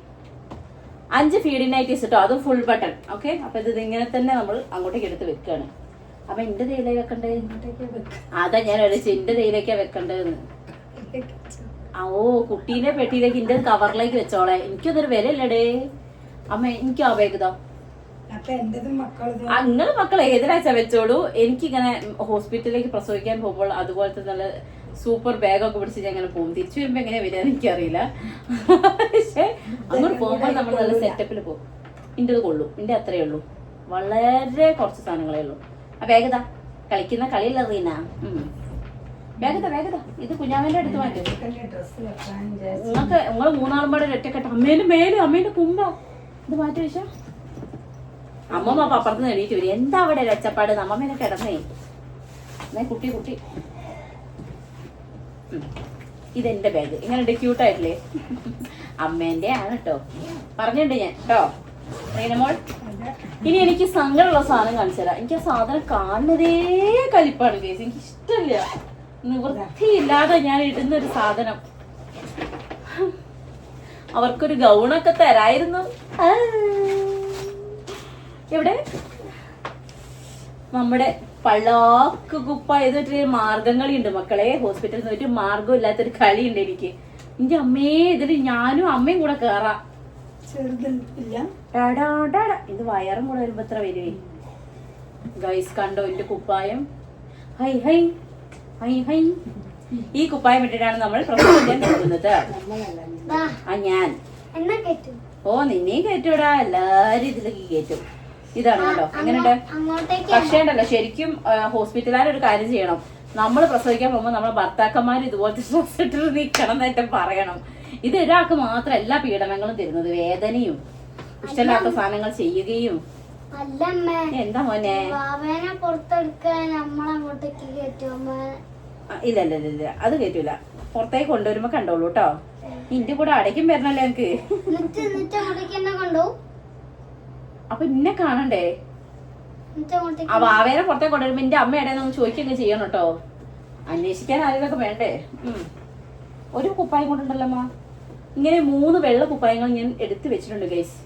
5 ഫീഡിങ് നൈറ്റീസ് കേട്ടോ, അതും ഫുൾ ബട്ടൺ. ഓക്കെ, അപ്പൊ ഇത് ഇങ്ങനെ തന്നെ നമ്മൾ അങ്ങോട്ടേക്ക് എടുത്ത് വെക്കുകയാണ്. അപ്പൊ എന്റെ തേയിലേക്ക് വെക്കണ്ടേ? അതാ ഞാൻ അടിച്ചു, എന്റെ തേയിലേക്കാ വെക്കണ്ടേന്ന്. ഓ, കുട്ടീന്റെ പെട്ടിയിലേക്ക് എന്റെ കവറിലേക്ക് വെച്ചോളെ. എനിക്കതൊരു വില ഇല്ലടേ അമ്മ. എനിക്ക് ആ ബാഗ് അങ്ങനെ മക്കൾ ഏതിനാഴ്ച വെച്ചോളൂ. എനിക്കിങ്ങനെ ഹോസ്പിറ്റലിലേക്ക് പ്രസവിക്കാൻ പോകുമ്പോൾ അതുപോലത്തെ നല്ല സൂപ്പർ ബാഗൊക്കെ പിടിച്ച് ഞാൻ അങ്ങനെ പോകും. തിരിച്ചു വരുമ്പോ എങ്ങനെയാ വരിക എനിക്കറിയില്ല. പക്ഷെ അങ്ങോട്ട് പോകുമ്പോൾ നമ്മൾ നല്ല സെറ്റപ്പിൽ പോകും. ഇൻ്റെത് കൊള്ളു, ഇന്റെ അത്രയേ ഉള്ളൂ. വളരെ കുറച്ച് സാധനങ്ങളേ ഉള്ളൂ. ആ ബാഗതാ, കളിക്കുന്ന കളിയല്ല റീന. വേഗത ഇത് കുഞ്ഞാവേന്റെ അടുത്ത് മാറ്റും. നിങ്ങൾക്ക് നിങ്ങൾ 3 പാടെ ഒറ്റക്കെട്ട്. അമ്മേന്റെ കുമ്പ ഇത് മാറ്റി വെച്ചാ അമ്മമ്മ അപ്പുറത്ത് എണീറ്റ് വരും. എന്താ അവിടെ രച്ചപ്പാട്? അമ്മമ്മേനെ കിടന്നേ കുട്ടി. ഇതെന്റെ ബാഗ്. ഇങ്ങനെ ക്യൂട്ടായിട്ടില്ലേ? അമ്മേന്റെ ആണ് കേട്ടോ, പറഞ്ഞിട്ടുണ്ട് ഞാൻ കേട്ടോ റീനമോൾ. ഇനി എനിക്ക് സങ്കടമുള്ള സാധനം കാണിച്ചു തരാം. എനിക്ക് ആ സാധനം കാണുന്നതേ കലിപ്പാണ് കേസ്. എനിക്ക് ഇഷ്ടമില്ല, നിവൃത്തിയില്ലാതെ ഞാൻ ഇടുന്നൊരു സാധനം. അവർക്കൊരു ഗൗണൊക്കെ തരായിരുന്നു. എവിടെ നമ്മുടെ പള്ളാക്ക് കുപ്പ ഏതൊരു മാർഗംകളി ഉണ്ട് മക്കളെ. ഹോസ്പിറ്റലിൽ നിന്ന് ഒരു മാർഗം ഇല്ലാത്തൊരു കളിയുണ്ട് എനിക്ക്. എന്റെ അമ്മേ, ഇതിൽ ഞാനും അമ്മയും കൂടെ കേറാം. ഇത് വയറും കൂടെ വരുമ്പോ എത്ര വരുവേ ഗൈസ്. കണ്ടോ എന്റെ കുപ്പായം? High high high high. ഈ കുപ്പായം ഇട്ടിട്ടാണ് നമ്മൾ പ്രസവിക്കാൻ പോകുന്നത്. ഞാൻ നിന്നെയും കയറ്റൂടാ, എല്ലാരും ഇതിലേക്ക് കയറ്റും. ഇതാണ് കേട്ടോ. എങ്ങനെയുണ്ട്? പക്ഷേ ഉണ്ടല്ലോ, ശരിക്കും ഹോസ്പിറ്റലുകാർ ഒരു കാര്യം ചെയ്യണം. നമ്മൾ പ്രസവിക്കാൻ പോകുമ്പോൾ നമ്മളെ ഭർത്താക്കന്മാർ ഇതുപോലത്തെ ഡ്രസ് ഇട്ടിട്ട് നിൽക്കണം എന്നൊക്കെ പറയണം. ഇത് ഒരാൾക്ക് മാത്രം എല്ലാ പീഡനങ്ങളും തരുന്നത്, വേദനയും ഇഷ്ടമില്ലാത്ത സാധനങ്ങൾ ചെയ്യുകയും. എന്താ മോനെ? ഇല്ല അത് കേറ്റൂല. പുറത്തേക്ക് കൊണ്ടുവരുമ്പോ കണ്ടോളൂ കേട്ടോ. ഇന്റെ കൂടെ അടയ്ക്കും വരണല്ലോ എനിക്ക്. അപ്പൊ ഇന്നെ കാണണ്ടേ? ആ വാവേനെ പുറത്തേക്ക് കൊണ്ടുവരുമ്പോ എന്റെ അമ്മ ഇടയിൽ ചോദിക്കുകയൊക്കെ ചെയ്യണം കേട്ടോ. അന്വേഷിക്കാൻ ആരെയൊക്കെ വേണ്ടേ? ഒരു കുപ്പായം കൊണ്ടുണ്ടല്ലോ അമ്മ. ഇങ്ങനെ 3 വെള്ള കുപ്പായങ്ങൾ ഞാൻ എടുത്തു വെച്ചിട്ടുണ്ട് ഗൈസ്.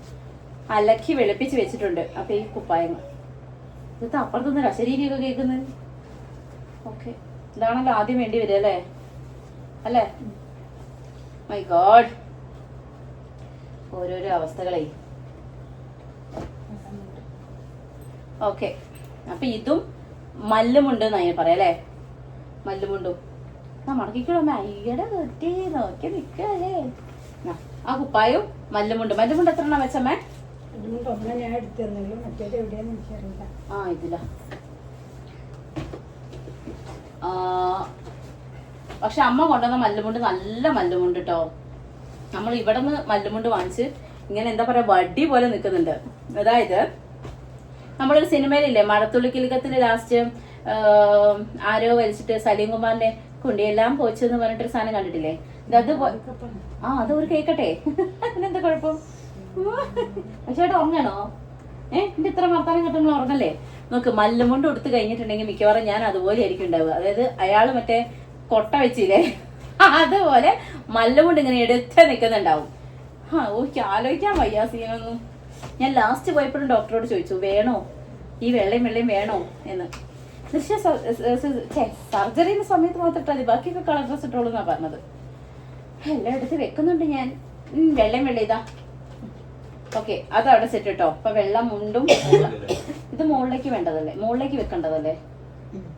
അലക്കി വെളുപ്പിച്ച് വെച്ചിട്ടുണ്ട്. അപ്പൊ ഈ കുപ്പായങ്ങൾ ഇത് അപ്പുറത്തുനിന്ന് രസരീതിയൊക്കെ കേൾക്കുന്നത്. ഓക്കെ, ഇതാണല്ലോ ആദ്യം വേണ്ടി വരിക അല്ലേ? അല്ലേ? മൈ ഗോഡ്, ഓരോരോ അവസ്ഥകളെ. ഓക്കെ, അപ്പൊ ഇതും മല്ലുമുണ്ട് എന്നായി പറയാം അല്ലേ? മല്ലുമുണ്ടും മടക്കിക്കോളൂ. അയ്യടെ കെട്ടി നോക്കി നിക്കല്ലേ. ആ കുപ്പായും മല്ലുമുണ്ട്. മല്ലുമുണ്ട് എത്ര എണ്ണം വെച്ചമ്മേ? ഞാൻ എടുത്തു, മറ്റേത് എവിടെയാന്ന് എനിക്കറിയില്ല. ആ ഇതില. പക്ഷെ അമ്മ കൊണ്ടുവന്ന മല്ലുമുണ്ട് നല്ല മല്ലുമുണ്ട് കേട്ടോ. നമ്മൾ ഇവിടെ നിന്ന് മല്ലുമുണ്ട് വാങ്ങിച്ച് ഇങ്ങനെ എന്താ പറയാ വടി പോലെ നിൽക്കുന്നുണ്ട്. അതായത് നമ്മളൊരു സിനിമയിലില്ലേ മഴത്തുള്ളിക്കിലുക്കത്തില് ലാസ്റ്റ് ആരോ വലിച്ചിട്ട് സലീം കുമാറിന്റെ കുണ്ടിയെല്ലാം പോച്ചെന്ന് പറഞ്ഞിട്ടൊരു സാധനം കണ്ടിട്ടില്ലേ? അത് അത് ഒരു കേക്കട്ടെ, അതിനെന്താ കുഴപ്പം? ചേട്ടാ ഉറങ്ങണോ? എന്റെ ഇത്ര വർത്താനം കിട്ടുമ്പോൾ ഉറങ്ങല്ലേ? നോക്ക്, മല്ലുമുണ്ട് കൊടുത്ത് കഴിഞ്ഞിട്ടുണ്ടെങ്കിൽ മിക്കവാറും ഞാൻ അതുപോലെ ആയിരിക്കും ഉണ്ടാവുക. അതായത് അയാള് മറ്റേ കൊട്ട വെച്ചില്ലേ, അതുപോലെ മല്ലുമുണ്ട് ഇങ്ങനെ എടുത്ത് നിൽക്കുന്നുണ്ടാവും. ഓക്കെ, ആലോചിക്കാൻ വയ്യ സീനൊന്നും. ഞാൻ ലാസ്റ്റ് പോയപ്പോഴും ഡോക്ടറോട് ചോദിച്ചു വേണോ ഈ വെള്ളയും വേണോ എന്ന്. സർജറിന്റെ സമയത്ത് മാത്രം ഇട്ടാൽ മതി, ബാക്കിയൊക്കെ കളർ ഡ്രസ് ഇട്ടോളൂ എന്നാ പറഞ്ഞത്. എല്ലാം എടുത്ത് വെക്കുന്നുണ്ട് ഞാൻ. വെള്ളയും ഇതാ. ഓക്കെ, അത് അവിടെ സെറ്റ് കേട്ടോ. അപ്പൊ വെള്ളം മുണ്ടും ഇത് മുകളിലേക്ക് വേണ്ടതല്ലേ, മുകളിലേക്ക് വെക്കേണ്ടതല്ലേ,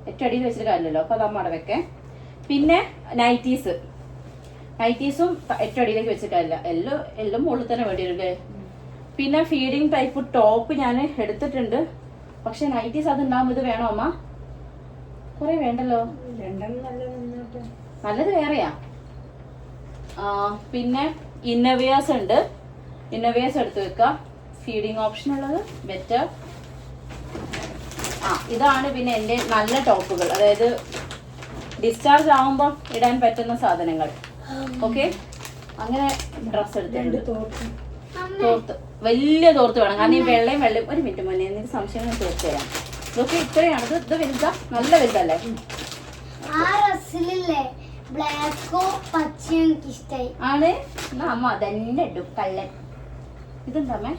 ഏറ്റവും അടിയിൽ വെച്ചിട്ട് കാര്യമല്ലോ. അപ്പൊ അത് അമ്മ അവിടെ വെക്കേ. പിന്നെ നൈറ്റീസും ഏറ്റവും അടിയിലേക്ക് വെച്ചിട്ട് കാര്യമില്ല, എല്ലാം മുകളിൽ തന്നെ വേണ്ടി വരും അല്ലേ. പിന്നെ ഫീഡിങ് ടൈപ്പ് ടോപ്പ് ഞാൻ എടുത്തിട്ടുണ്ട്. പക്ഷെ നൈറ്റീസ് അത് ഉണ്ടാവുമ്പോൾ ഇത് വേണോ അമ്മ? കുറെ വേണ്ടല്ലോ. നല്ലത് വേറെയാ. പിന്നെ ഇന്നവേഴ്സ് ഉണ്ട്, ഇന്നവേഴ്സ് എടുത്ത് വെക്കാം. ഫീഡിങ് ഓപ്ഷൻ ഉള്ളത് ബെറ്റർ. ഇതാണ് പിന്നെ എൻ്റെ നല്ല ടോപ്പുകൾ, അതായത് ഡിസ്ചാർജ് ആവുമ്പോൾ ഇടാൻ പറ്റുന്ന സാധനങ്ങൾ. ഓക്കെ, അങ്ങനെ ഡ്രസ് എടുത്തിട്ടുണ്ട്. തോർത്ത്, വലിയ തോർത്ത് വേണം, കാരണം ഈ വെള്ളയും ഒരു മിനിറ്റ് മോനെ, എനിക്ക് സംശയം തോർത്ത് തരാം. ഇതൊക്കെ ഇത്രയാണ്. ഇത് വലുതാ, നല്ല വലുതല്ലേ? ആണ് അമ്മ തന്നെ ഇടും കള്ളൻ. ഇതെന്താമ്മേ?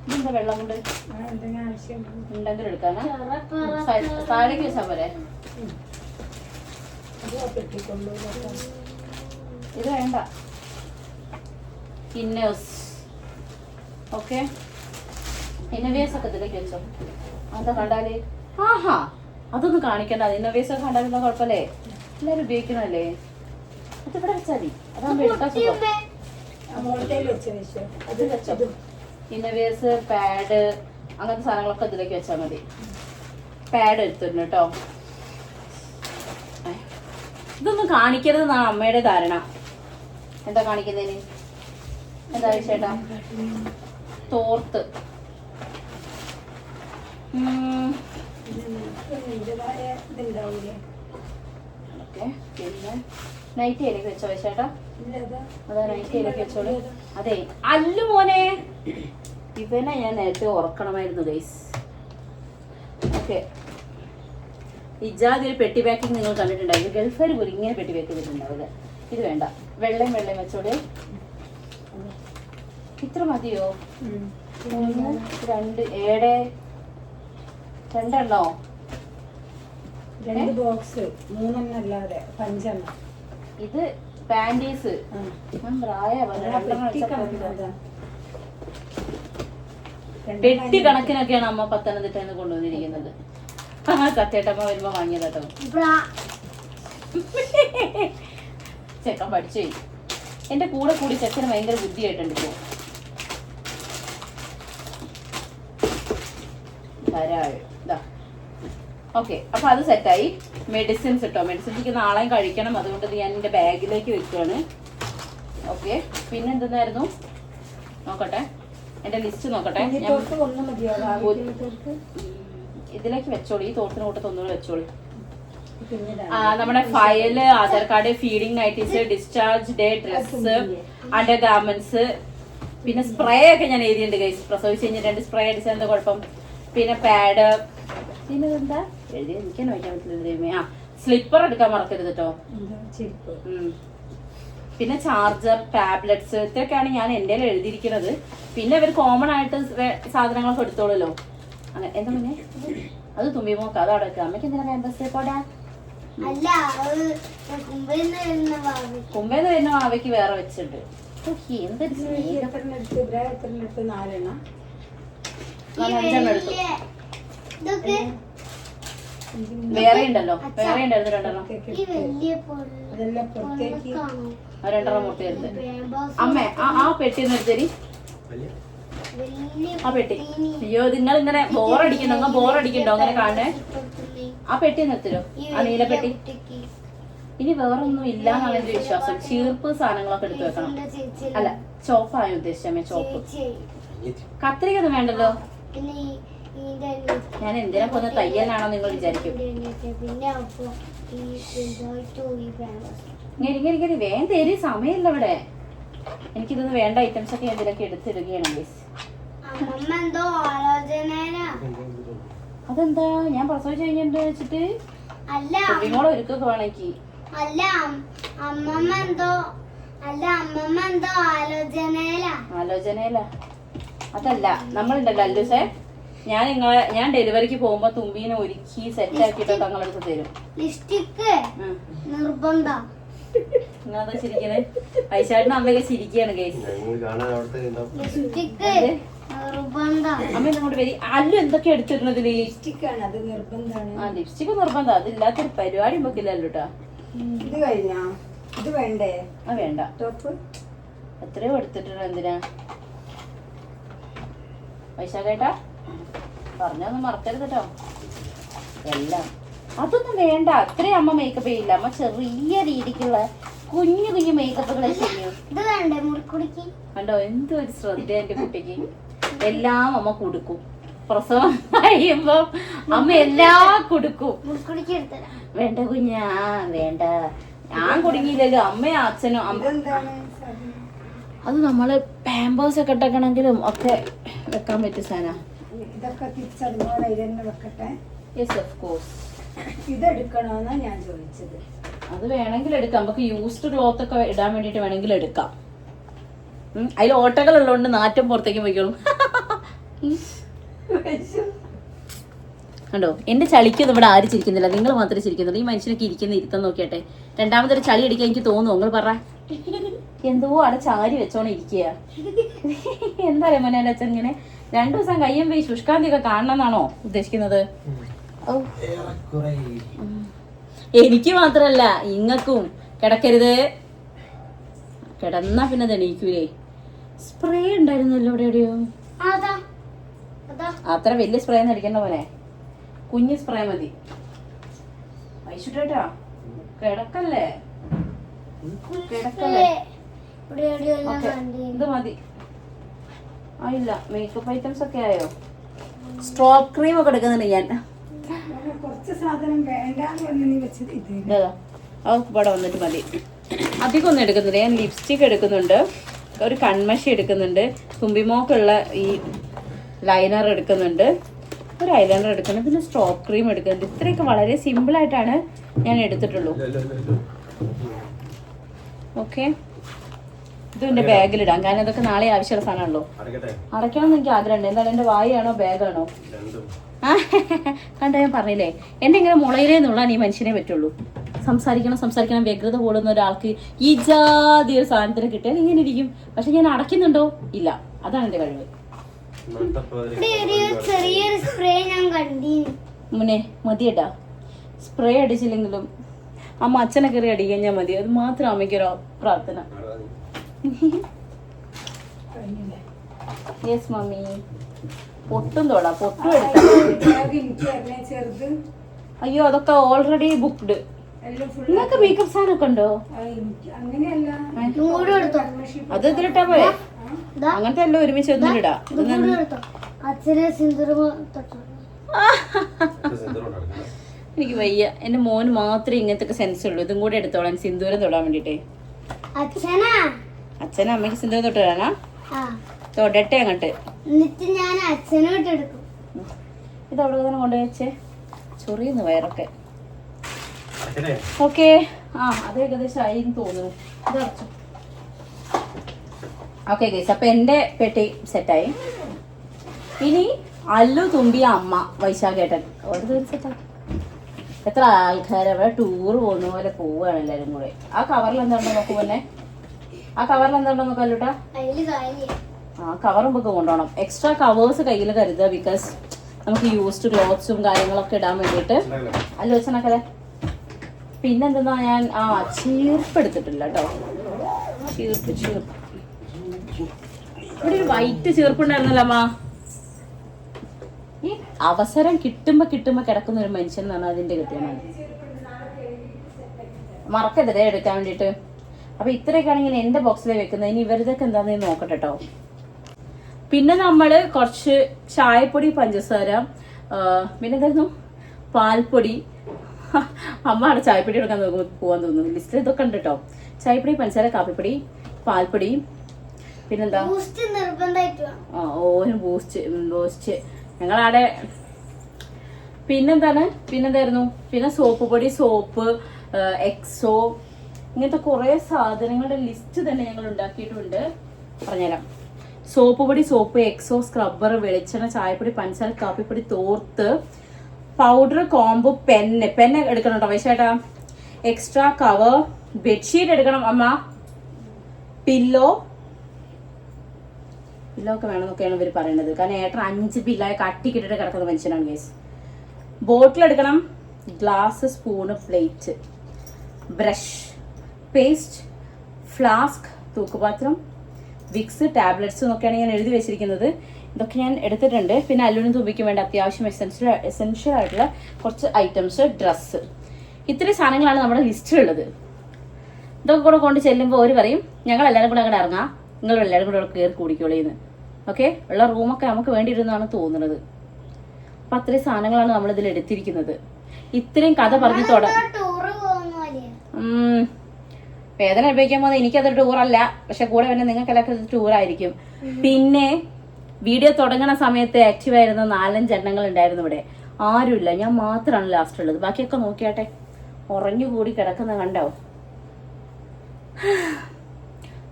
ഇതെന്താ വെള്ളം കൊണ്ട് ഉണ്ടെങ്കിലും എടുക്കാനാ? താഴേക്ക് വെച്ചാ പോരെ? ഇത് വേണ്ട. ഇന്നേഴ്സ്. ഓക്കെ, ഇന്നവേഴ്സ് ഒക്കെ ഇതിലേക്ക് വെച്ചോ. എന്താ കണ്ടാല് അതൊന്നും കാണിക്കണ്ട. ഇന്നവേഴ്സ് ഒക്കെ കണ്ടാലെന്താ കുഴപ്പമില്ലേ? എല്ലാരും ഉപയോഗിക്കണല്ലേ. അത് ഇവിടെ വെച്ചാൽ മതി, അതാകുമ്പോ എടുക്കാൻ സുഖം. ഇന്നവേഴ്സ്, പാഡ്, അങ്ങനത്തെ സാധനങ്ങളൊക്കെ ഇതിലേക്ക് വെച്ചാൽ മതി. പാഡ് എടുത്തിട്ടുണ്ട് കേട്ടോ. ഇതൊന്നും കാണിക്കരുതെന്നാണ് അമ്മയുടെ ധാരണ. എന്താ കാണിക്കുന്നതിന്? എന്താ ചേട്ടാ? തോർത്ത്. പിന്നെ നൈറ്റിയിലേക്ക് വെച്ചോ ചേട്ടാ? അതാ നൈറ്റിയിലേക്ക് വെച്ചോളൂ. അതെ, അല്ലു മോനെ, ഇവനെ ഞാൻ നേരത്തെ ഉറക്കണമായിരുന്നു ഗൈസ്. ഓക്കെ, ഇജാതി ഒരു പെട്ടി പാക്കിങ് നിങ്ങൾ കണ്ടിട്ടുണ്ടായിരുന്നു. ഗൾഫുകാർ പോലും ഇങ്ങനെ പെട്ടി പാക്ക് ചെയ്തിട്ടുണ്ടാവില്ല. ഇത് വേണ്ട, വെള്ളയും വെച്ചോളൂ. ഇത്ര മതിയോ? 1 2 7 2 2 ബോക്സ്, 3 അല്ലാതെ 5 എണ്ണം. ഇത് പാൻറ്റീസ്. പെട്ടി കണക്കിനൊക്കെയാണ് അമ്മ പത്തനംതിട്ട കൊണ്ടുവന്നിരിക്കുന്നത്. സത്യേട്ടമ്മ വരുമ്പോ വാങ്ങിയതാട്ടോ. ചെക്കൻ പഠിച്ചു. എന്റെ കൂടെ കൂടി ചെക്കന് ഭയങ്കര ബുദ്ധിയായിട്ടുണ്ട് ഇപ്പോ. ഓക്കെ, അപ്പൊ അത് സെറ്റായി. മെഡിസിൻസ് കേട്ടോ, മെഡിസിൻസ് നാളെയും കഴിക്കണം, അതുകൊണ്ട് ഞാൻ എന്റെ ബാഗിലേക്ക് വെക്കുകയാണ്. ഓക്കെ, പിന്നെ എന്തെന്നായിരുന്നു നോക്കട്ടെ, എന്റെ ലിസ്റ്റ് നോക്കട്ടെ. ഇതിലേക്ക് വെച്ചോളൂ, ഈ തോർത്തിന് കൂട്ടത്ത് ഒന്നുകൂടെ വെച്ചോളൂ. നമ്മുടെ file, Aadhaar card, feeding nighties, discharge day dress, under garments, പിന്നെ സ്പ്രേ ഒക്കെ ഞാൻ എഴുതിയിട്ടുണ്ട് ഗൈസ്. പ്രസവിച്ച് കഴിഞ്ഞ് 2 സ്പ്രേ അടിച്ചാൽ എന്താ കുഴപ്പം? പിന്നെ പാഡ്, പിന്നെ എന്താ എഴുതി എനിക്കാണ് വായിക്കാൻ പറ്റില്ല. സ്ലിപ്പർ എടുക്കാൻ മറക്കരുത് കേട്ടോ. പിന്നെ ചാർജർ, ടാബ്ലറ്റ്സ്, ഇത്രയൊക്കെയാണ് ഞാൻ എൻ്റെ എഴുതിയിരിക്കുന്നത്. പിന്നെ ഇവർ കോമൺ ആയിട്ട് സാധനങ്ങളൊക്കെ എടുത്തോളല്ലോ. അങ്ങനെ എന്താ പിന്നെ അത് തുമ്പിമോക്ക് അത് അവിടെ വെക്കുക. അമ്മയ്ക്ക് എന്തിനാ പാമ്പേഴ്സ് പോടാ? കുമ്പേന്ന് വരുന്ന മാവയ്ക്ക് വേറെ വെച്ചിട്ടുണ്ട്. എന്തൊരു വേറെ ഉണ്ടല്ലോ, വേറെ ഉണ്ടായിരുന്നു രണ്ടെണ്ണം മുട്ടയെടുത്ത്. അമ്മ ആ പെട്ടി ഒന്ന് എടുത്തരി. ആ പെട്ടി. അയ്യോ നിങ്ങൾ ഇങ്ങനെ ബോറടിക്കണ്ടോ? ബോറടിക്കണ്ടോ അങ്ങനെ കാണണേ? ആ പെട്ടി നിർത്തരോ, ആ നീല പെട്ടി. ഇനി വേറൊന്നും ഇല്ലാന്നാണ് എന്റെ വിശ്വാസം. ചീർപ്പ് സാധനങ്ങളൊക്കെ എടുത്തു വെക്കണം. അല്ല, ചോപ്പാണ് ഉദ്ദേശിച്ചമ്മേ, ചോപ്പ്. കത്രിക ഒന്നും വേണ്ടല്ലോ. ഞാൻ എന്തിനാ കൊന്ന് തയ്യാനാണോ നിങ്ങൾ വിചാരിക്കും. ഇങ്ങനെ വേഗം തരി, സമയമില്ല ഇവിടെ. എനിക്കിതൊന്ന് വേണ്ട ഐറ്റംസ് ഒക്കെ എന്തിനൊക്കെ എടുത്തിടുകയാണ് ഗൈസ്. അതെന്താ ഞാൻ പ്രസവിച്ച് കഴിഞ്ഞിട്ട് വെച്ചിട്ട് കുഞ്ഞോളെ ഒരുക്കൊക്കെ വേണമെങ്കിൽ ആലോചനയില. അതല്ല, നമ്മളുണ്ടല്ലോ അല്ലൂസേ, ഞാൻ ഡെലിവറിക്ക് പോകുമ്പോ തുമ്പീനെ ഒരുക്കി സെറ്റ് ആക്കിയിട്ട് തങ്ങളെടുത്ത് തരും. നിങ്ങളത് ചിരിക്കണേ? ഐശാട്ടിന് അമ്മയൊക്കെ ചിരിക്കുകയാണ് ഗൈസ്. അമ്മ ഇങ്ങോട്ട് വരി. അല്ലു എന്തൊക്കെ എടുത്തിരുന്നതില്? ആ ലിപ്സ്റ്റിക് നിർബന്ധം. അതില്ലാത്തൊരു പരിപാടി നമുക്കില്ലല്ലോ കേട്ടാ. ഇത് കഴിഞ്ഞാ ഇത് വേണ്ടേ? ആ വേണ്ട, എത്രയോ എടുത്തിട്ടുണ്ട്. എന്തിനാ വൈശാഖേട്ടാ പറഞ്ഞൊന്നും മറക്കരുത് കേട്ടോ. എല്ലാം അതൊന്നും വേണ്ട. അത്രയും അമ്മ മേക്കപ്പ് ചെയ്യില്ല. അമ്മ ചെറിയ രീതിക്കുള്ള കുഞ്ഞു കുഞ്ഞു മേക്കപ്പുകളെ ചെയ്യും. കണ്ടോ എന്തൊരു ശ്രദ്ധ എന്റെ കുട്ടിക്ക്. എല്ലാം അമ്മ കൊടുക്കും. പ്രസവം കഴിയുമ്പോ അമ്മ എല്ലാം കൊടുക്കും. വേണ്ട കുഞ്ഞാ വേണ്ട. ഞാൻ കുടുങ്ങിയില്ലല്ലോ, അമ്മയും അച്ഛനും. അത് നമ്മള് പാമ്പേഴ്സ് ഒക്കെ ഇട്ടക്കണെങ്കിലും ഒക്കെ വെക്കാൻ പറ്റിയ സാധനം. ഇതെടുക്കണോന്നാ ഞാൻ ചോദിച്ചത്. അത് വേണമെങ്കിൽ എടുക്കാം. നമുക്ക് യൂസ്ഡ് ക്ലോത്ത് ഒക്കെ ഇടാൻ വേണ്ടിട്ട് വേണമെങ്കിൽ എടുക്കാം. അതിൽ ഓട്ടകൾ ഉള്ളതുകൊണ്ട് നാറ്റം പുറത്തേക്ക് പോയിക്കോളും. കണ്ടോ എന്റെ ചളിക്കൊന്നും ഇവിടെ ആരും ചിരിക്കുന്നില്ല, നിങ്ങൾ മാത്രമേ ചിരിക്കുന്നുള്ളൂ. ഈ മനുഷ്യനൊക്കെ ഇരിക്കുന്ന ഇരുത്തം നോക്കിയട്ടെ. രണ്ടാമതൊരു ചളി അടിക്കാൻ എനിക്ക് തോന്നുന്നു. നിങ്ങൾ പറ, എന്തോ അവിടെ ചാരി വെച്ചോണ്ട് ഇരിക്കുക. എന്താ പറയാ മോനെ അച്ഛൻ ഇങ്ങനെ 2 ദിവസം കയ്യും പോയി ശുഷ്കാന്തി ഒക്കെ കാണണമെന്നാണോ ഉദ്ദേശിക്കുന്നത്? എനിക്ക് മാത്രല്ല ഇങ്ങക്കും കിടക്കരുത്. കിടന്നാ പിന്നെ തെണീക്കൂലേ. സ്പ്രേ ഉണ്ടായിരുന്നല്ലോ ഇവിടെ എവിടെയോ. അത്ര വലിയ സ്പ്രേ ഒന്നും അടിക്കണ്ട പോലെ, കുഞ്ഞ് സ്പ്രേ മതി. വൈശുട്ടേട്ടാ കിടക്കല്ലേ, കിടക്കല്ലേ. ഇത് മതി. ആയില്ല, മേക്കപ്പ് ഐറ്റംസ് ഒക്കെ ആയോ? സ്ട്രോപ്പ് ക്രീം ഒക്കെ എടുക്കുന്നുണ്ട് ഞാൻ. കുറച്ച് സാധനം വേണ്ടെന്ന് വെച്ചത് ഇവിടെ വന്നിട്ട് മതി. അധികം ഒന്നും എടുക്കുന്നില്ല. ഞാൻ ലിപ്സ്റ്റിക് എടുക്കുന്നുണ്ട്, ഒരു കൺമഷി എടുക്കുന്നുണ്ട്, തുമ്പിമോക്കുള്ള ഈ ലൈനർ എടുക്കുന്നുണ്ട്, ഒരു ഐലൈനർ എടുക്കുന്നുണ്ട്, പിന്നെ സ്ട്രോപ്പ് ക്രീം എടുക്കുന്നുണ്ട്. ഇത്രയൊക്കെ വളരെ സിമ്പിളായിട്ടാണ് ഞാൻ എടുത്തിട്ടുള്ളൂ. ഓക്കെ, ഇത് എൻ്റെ ബാഗിലിടാം, കാരണം ഇതൊക്കെ നാളെ ആവശ്യമുള്ള സാധനമാണല്ലോ. അടയ്ക്കണം എന്ന് എനിക്ക് ആഗ്രഹമുണ്ട്. എന്തായാലും എൻ്റെ വായാണോ ബാഗാണോ? കണ്ടോ ഞാൻ പറഞ്ഞില്ലേ, എൻ്റെ ഇങ്ങനെ മുളയിലേ നുള്ളാൻ ഈ മനുഷ്യനെ പറ്റുള്ളൂ. സംസാരിക്കണം വ്യഗ്രത കൂടുന്ന ഒരാൾക്ക് ഈ ജാതി ഒരു സാധനത്തിന് കിട്ടിയാൽ ഇങ്ങനെ ഇരിക്കും. പക്ഷെ ഞാൻ അടയ്ക്കുന്നുണ്ടോ? ഇല്ല. അതാണ് എൻ്റെ കഴിവ്. മുന്നേ മതിയട്ടാ, സ്പ്രേ അടിച്ചില്ലെങ്കിലും അമ്മ അച്ഛനെ കയറി അടിക്കാൻ ഞാൻ മതി. അത് മാത്രം അമ്മയ്ക്കൊരു പ്രാർത്ഥന. Yes mummy. പൊട്ടും തൊടാ, പൊട്ടും എടുക്കാം. അയ്യോ അതൊക്കെ ഓൾറെഡി ബുക്ക്ഡ്. നിങ്ങൾക്ക് മേക്കപ്പ് സാധനമൊക്കെ ഉണ്ടോ? അത് ഇതിലിട്ടാ പോയെ. അങ്ങനത്തെ എല്ലാം ഒരുമിച്ച് ഒന്നിലിടാ. എനിക്ക് വയ്യ. എന്റെ മോന് മാത്രമേ ഇങ്ങനത്തെ സെൻസ് ഉള്ളൂ. ഇതും കൂടെ എടുത്തോളാൻ, സിന്ദൂരം തൊടാൻ വേണ്ടിട്ടേ. അച്ഛനും അമ്മയ്ക്ക് സിന്ദൂരം തൊട്ടിടാനാ? തൊടട്ടെ അങ്ങോട്ട്. ഇത് അവിടെ തന്നെ കൊണ്ടുവച്ചേ. ചൊറിയുന്നു വയറൊക്കെ. ഓക്കെ, ആ അത് ഏകദേശം ആയി തോന്നുന്നു. ഇത് അടച്ചു. ഓക്കെ ഗൈസ്, അപ്പൊ എന്റെ പെട്ടി സെറ്റായി. ഇനി അല്ലു, തുമ്പി, അമ്മ, വൈശാഖേട്ടൻ ഒരു സെറ്റായി. എത്ര ആൾക്കാർ അവിടെ ടൂർ പോകുന്ന പോലെ പോവുകയാണ് എല്ലാരും കൂടെ. ആ കവറിൽ എന്താണോ നോക്കൂ തന്നെ, ആ കവറിൽ എന്താണോ നോക്കാം അല്ലുട്ടാ. ആ കവർ നമുക്ക് കൊണ്ടുപോകണം. എക്സ്ട്രാ കവേഴ്സ് കയ്യിൽ കരുതുക, ബിക്കോസ് നമുക്ക് യൂസ്ഡ് ക്ലോത്ത്സും കാര്യങ്ങളൊക്കെ ഇടാൻ വേണ്ടിയിട്ട്. ആലോചനക്കല്ലേ. പിന്നെന്തെന്നാ ഞാൻ ചീർപ്പ് എടുത്തിട്ടില്ല കേട്ടോ. ചീർപ്പ് ഇവിടെ ഒരു വൈറ്റ് ചീർപ്പുണ്ടായിരുന്നല്ലോ അമ്മ. ഈ അവസരം കിട്ടുമ്പോ കിടക്കുന്ന ഒരു മനുഷ്യൻ എന്നാണ് അതിന്റെ കൃത്യമാണ്. മറക്കരുതേ എടുക്കാൻ വേണ്ടിട്ട്. അപ്പൊ ഇത്രയൊക്കെ ആണെങ്കിൽ എന്റെ ബോക്സിലേക്ക് വെക്കുന്നത്. ഇനി ഇവരുതൊക്കെ എന്താന്ന് നോക്കട്ടെ കേട്ടോ. പിന്നെ നമ്മള് കുറച്ച് ചായപ്പൊടി, പഞ്ചസാര, പിന്നെ എന്തായിരുന്നു, പാൽപ്പൊടി. അമ്മ അവിടെ ചായപ്പൊടി എടുക്കാൻ പോവാൻ തോന്നുന്നു. ലിസ്റ്റിൽ ഇതൊക്കെ ഉണ്ട് കേട്ടോ. ചായപ്പൊടി, പഞ്ചസാര, കാപ്പിപ്പൊടി, പാൽപ്പൊടി, പിന്നെന്താ ഓന് ബൂസ്റ്റ് ഞങ്ങളവിടെ. പിന്നെന്തായിരുന്നു, പിന്നെ സോപ്പ് പൊടി, സോപ്പ്, എക്സോ, ഇങ്ങനത്തെ കുറെ സാധനങ്ങളുടെ ലിസ്റ്റ് തന്നെ ഞങ്ങൾ ഉണ്ടാക്കിയിട്ടുണ്ട്. പറഞ്ഞുതരാം. സോപ്പ് പൊടി, സോപ്പ്, എക്സോ, സ്ക്രബ്ബർ, വെളിച്ചെണ്ണ, ചായപ്പൊടി, പഞ്ചസാര, കാപ്പിപ്പൊടി, തോർത്ത്, പൗഡർ, കോംബോ, പെന്ന് എടുക്കണം കേട്ടോ വൈശേട്ടാ. എക്സ്ട്രാ കവർ, ബെഡ്ഷീറ്റ് എടുക്കണം അമ്മ. പില്ലോ ഒക്കെ വേണമെന്നൊക്കെയാണ് ഇവർ പറയുന്നത്. കാരണം ഏട്ടൻ 5 പില്ലായ കട്ടിക്കിട്ടിട്ട് കിടക്കുന്ന മനുഷ്യനാണ് ഗൈസ്. ബോട്ടിൽ എടുക്കണം, glass, spoon, plate, brush, paste, flask, തൂക്കുപാത്രം, വിക്സ്, ടാബ്ലറ്റ്സ് എന്നൊക്കെയാണ് ഞാൻ എഴുതി വെച്ചിരിക്കുന്നത്. ഇതൊക്കെ ഞാൻ എടുത്തിട്ടുണ്ട്. പിന്നെ അല്ലുവിനും തുമ്പിക്കും വേണ്ട അത്യാവശ്യം എസെൻഷ്യൽ ആയിട്ടുള്ള കുറച്ച് ഐറ്റംസ്, ഡ്രസ്സ്. ഇത്രയും സാധനങ്ങളാണ് നമ്മുടെ ലിസ്റ്റിലുള്ളത്. ഇതൊക്കെ കൂടെ കൊണ്ട് ചെല്ലുമ്പോൾ അവർ പറയും ഞങ്ങൾ എല്ലാവരും കൂടെ അങ്ങോട്ട് ഇറങ്ങാം, നിങ്ങൾ എല്ലാവരും കൂടെ കയറി കൂടിക്കോളിന്ന്. ഓക്കെ, ഉള്ള റൂമൊക്കെ നമുക്ക് വേണ്ടിയിരുന്നാണ് തോന്നുന്നത്. അപ്പം അത്രയും സാധനങ്ങളാണ് നമ്മളിതിൽ എടുത്തിരിക്കുന്നത്. ഇത്രയും കഥ പറഞ്ഞു വേദന അനുഭവിക്കാൻ പോകുന്നത് എനിക്കതൊരു ടൂറല്ല, പക്ഷെ കൂടെ പിന്നെ നിങ്ങൾക്ക് എല്ലാവർക്കും ടൂറായിരിക്കും. പിന്നെ വീഡിയോ തുടങ്ങുന്ന സമയത്ത് ആക്റ്റീവായിരുന്ന 4-5 എണ്ണങ്ങൾ ഉണ്ടായിരുന്നു ഇവിടെ. ആരുമില്ല, ഞാൻ മാത്രമാണ് ലാസ്റ്റ് ഉള്ളത്. ബാക്കിയൊക്കെ നോക്കിയാട്ടെ ഉറഞ്ഞുകൂടി കിടക്കുന്ന കണ്ടോ.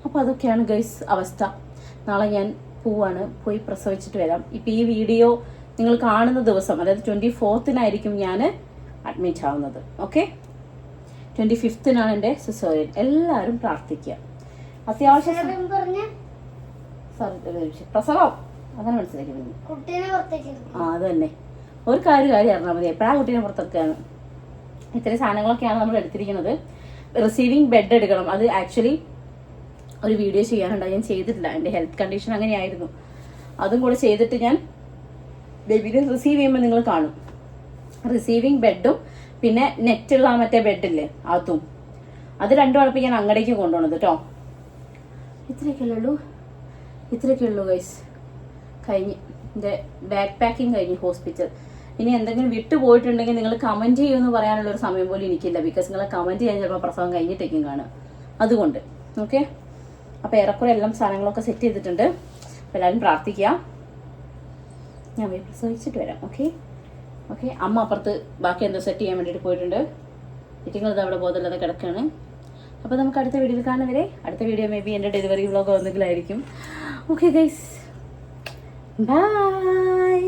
അപ്പോൾ അതൊക്കെയാണ് ഗൈസ് അവസ്ഥ. നാളെ ഞാൻ പോയി പ്രസവിച്ചിട്ട് വരാം. ഇപ്പം ഈ വീഡിയോ നിങ്ങൾ കാണുന്ന ദിവസം, അതായത് 24th ഞാൻ അഡ്മിറ്റ് ആവുന്നത്. ഓക്കെ, 25th എൻ്റെ സിസേറിയൻ. എല്ലാവരും പ്രാർത്ഥിക്കുക. അത്യാവശ്യം പ്രസവം അങ്ങനെ മനസ്സിലാക്കി. അത് തന്നെ ഒരു കാര്യം അറിഞ്ഞാൽ മതി. എപ്പോഴാ കുട്ടീനെ പുറത്തൊക്കെയാണ്. ഇത്രയും സാധനങ്ങളൊക്കെയാണ് നമ്മൾ എടുത്തിരിക്കുന്നത്. റിസീവിങ് ബെഡ് എടുക്കണം. അത് ആക്ച്വലി ഒരു വീഡിയോ ചെയ്യാനുണ്ടായി, ഞാൻ ചെയ്തിട്ടില്ല. എൻ്റെ ഹെൽത്ത് കണ്ടീഷൻ അങ്ങനെയായിരുന്നു. അതും കൂടെ ചെയ്തിട്ട് ഞാൻ ബേബിനെ റിസീവ് ചെയ്യുമ്പോൾ നിങ്ങൾ കാണും. റിസീവിങ് ബെഡും പിന്നെ നെറ്റുള്ള മറ്റേ ബെഡില്ലേ അതും, അത് രണ്ടും ആണ് ഞാൻ അങ്ങടേക്ക് കൊണ്ടുപോണത് കേട്ടോ. ഇത്രയൊക്കെ ഉള്ളൂ ഗൈസ്. കഴിഞ്ഞ് എൻ്റെ ബാക്ക് പാക്കിങ് കഴിഞ്ഞ് ഹോസ്പിറ്റൽ. ഇനി എന്തെങ്കിലും വിട്ടു പോയിട്ടുണ്ടെങ്കിൽ നിങ്ങൾ കമൻറ്റ് ചെയ്യുമെന്ന് പറയാനുള്ളൊരു സമയം പോലും എനിക്കില്ല. ബിക്കോസ് നിങ്ങൾ കമൻറ്റ് ചെയ്യാൻ ചിലപ്പോൾ പ്രസവം കഴിഞ്ഞിട്ടേക്കും കാണുക. അതുകൊണ്ട് ഓക്കെ. അപ്പോൾ ഏറെക്കുറെ എല്ലാം സാധനങ്ങളൊക്കെ സെറ്റ് ചെയ്തിട്ടുണ്ട്. അപ്പോൾ എല്ലാവരും പ്രാർത്ഥിക്കുക. ഞാൻ പോയി പ്രസവിച്ചിട്ട് വരാം. ഓക്കെ. അമ്മ അപ്പുറത്ത് ബാക്കി എന്തോ സെറ്റ് ചെയ്യാൻ വേണ്ടിയിട്ട് പോയിട്ടുണ്ട്. ഇറ്റിങ്ങളത് അവിടെ ബോധമില്ലാതെ കിടക്കുകയാണ്. അപ്പോൾ നമുക്ക് അടുത്ത വീഡിയോയിൽ കാണുന്നവരെ. അടുത്ത വീഡിയോ മേ ബി എൻ്റെ ഡെലിവറി വ്ളോഗോ എന്തെങ്കിലും ആയിരിക്കും. Okay guys, by.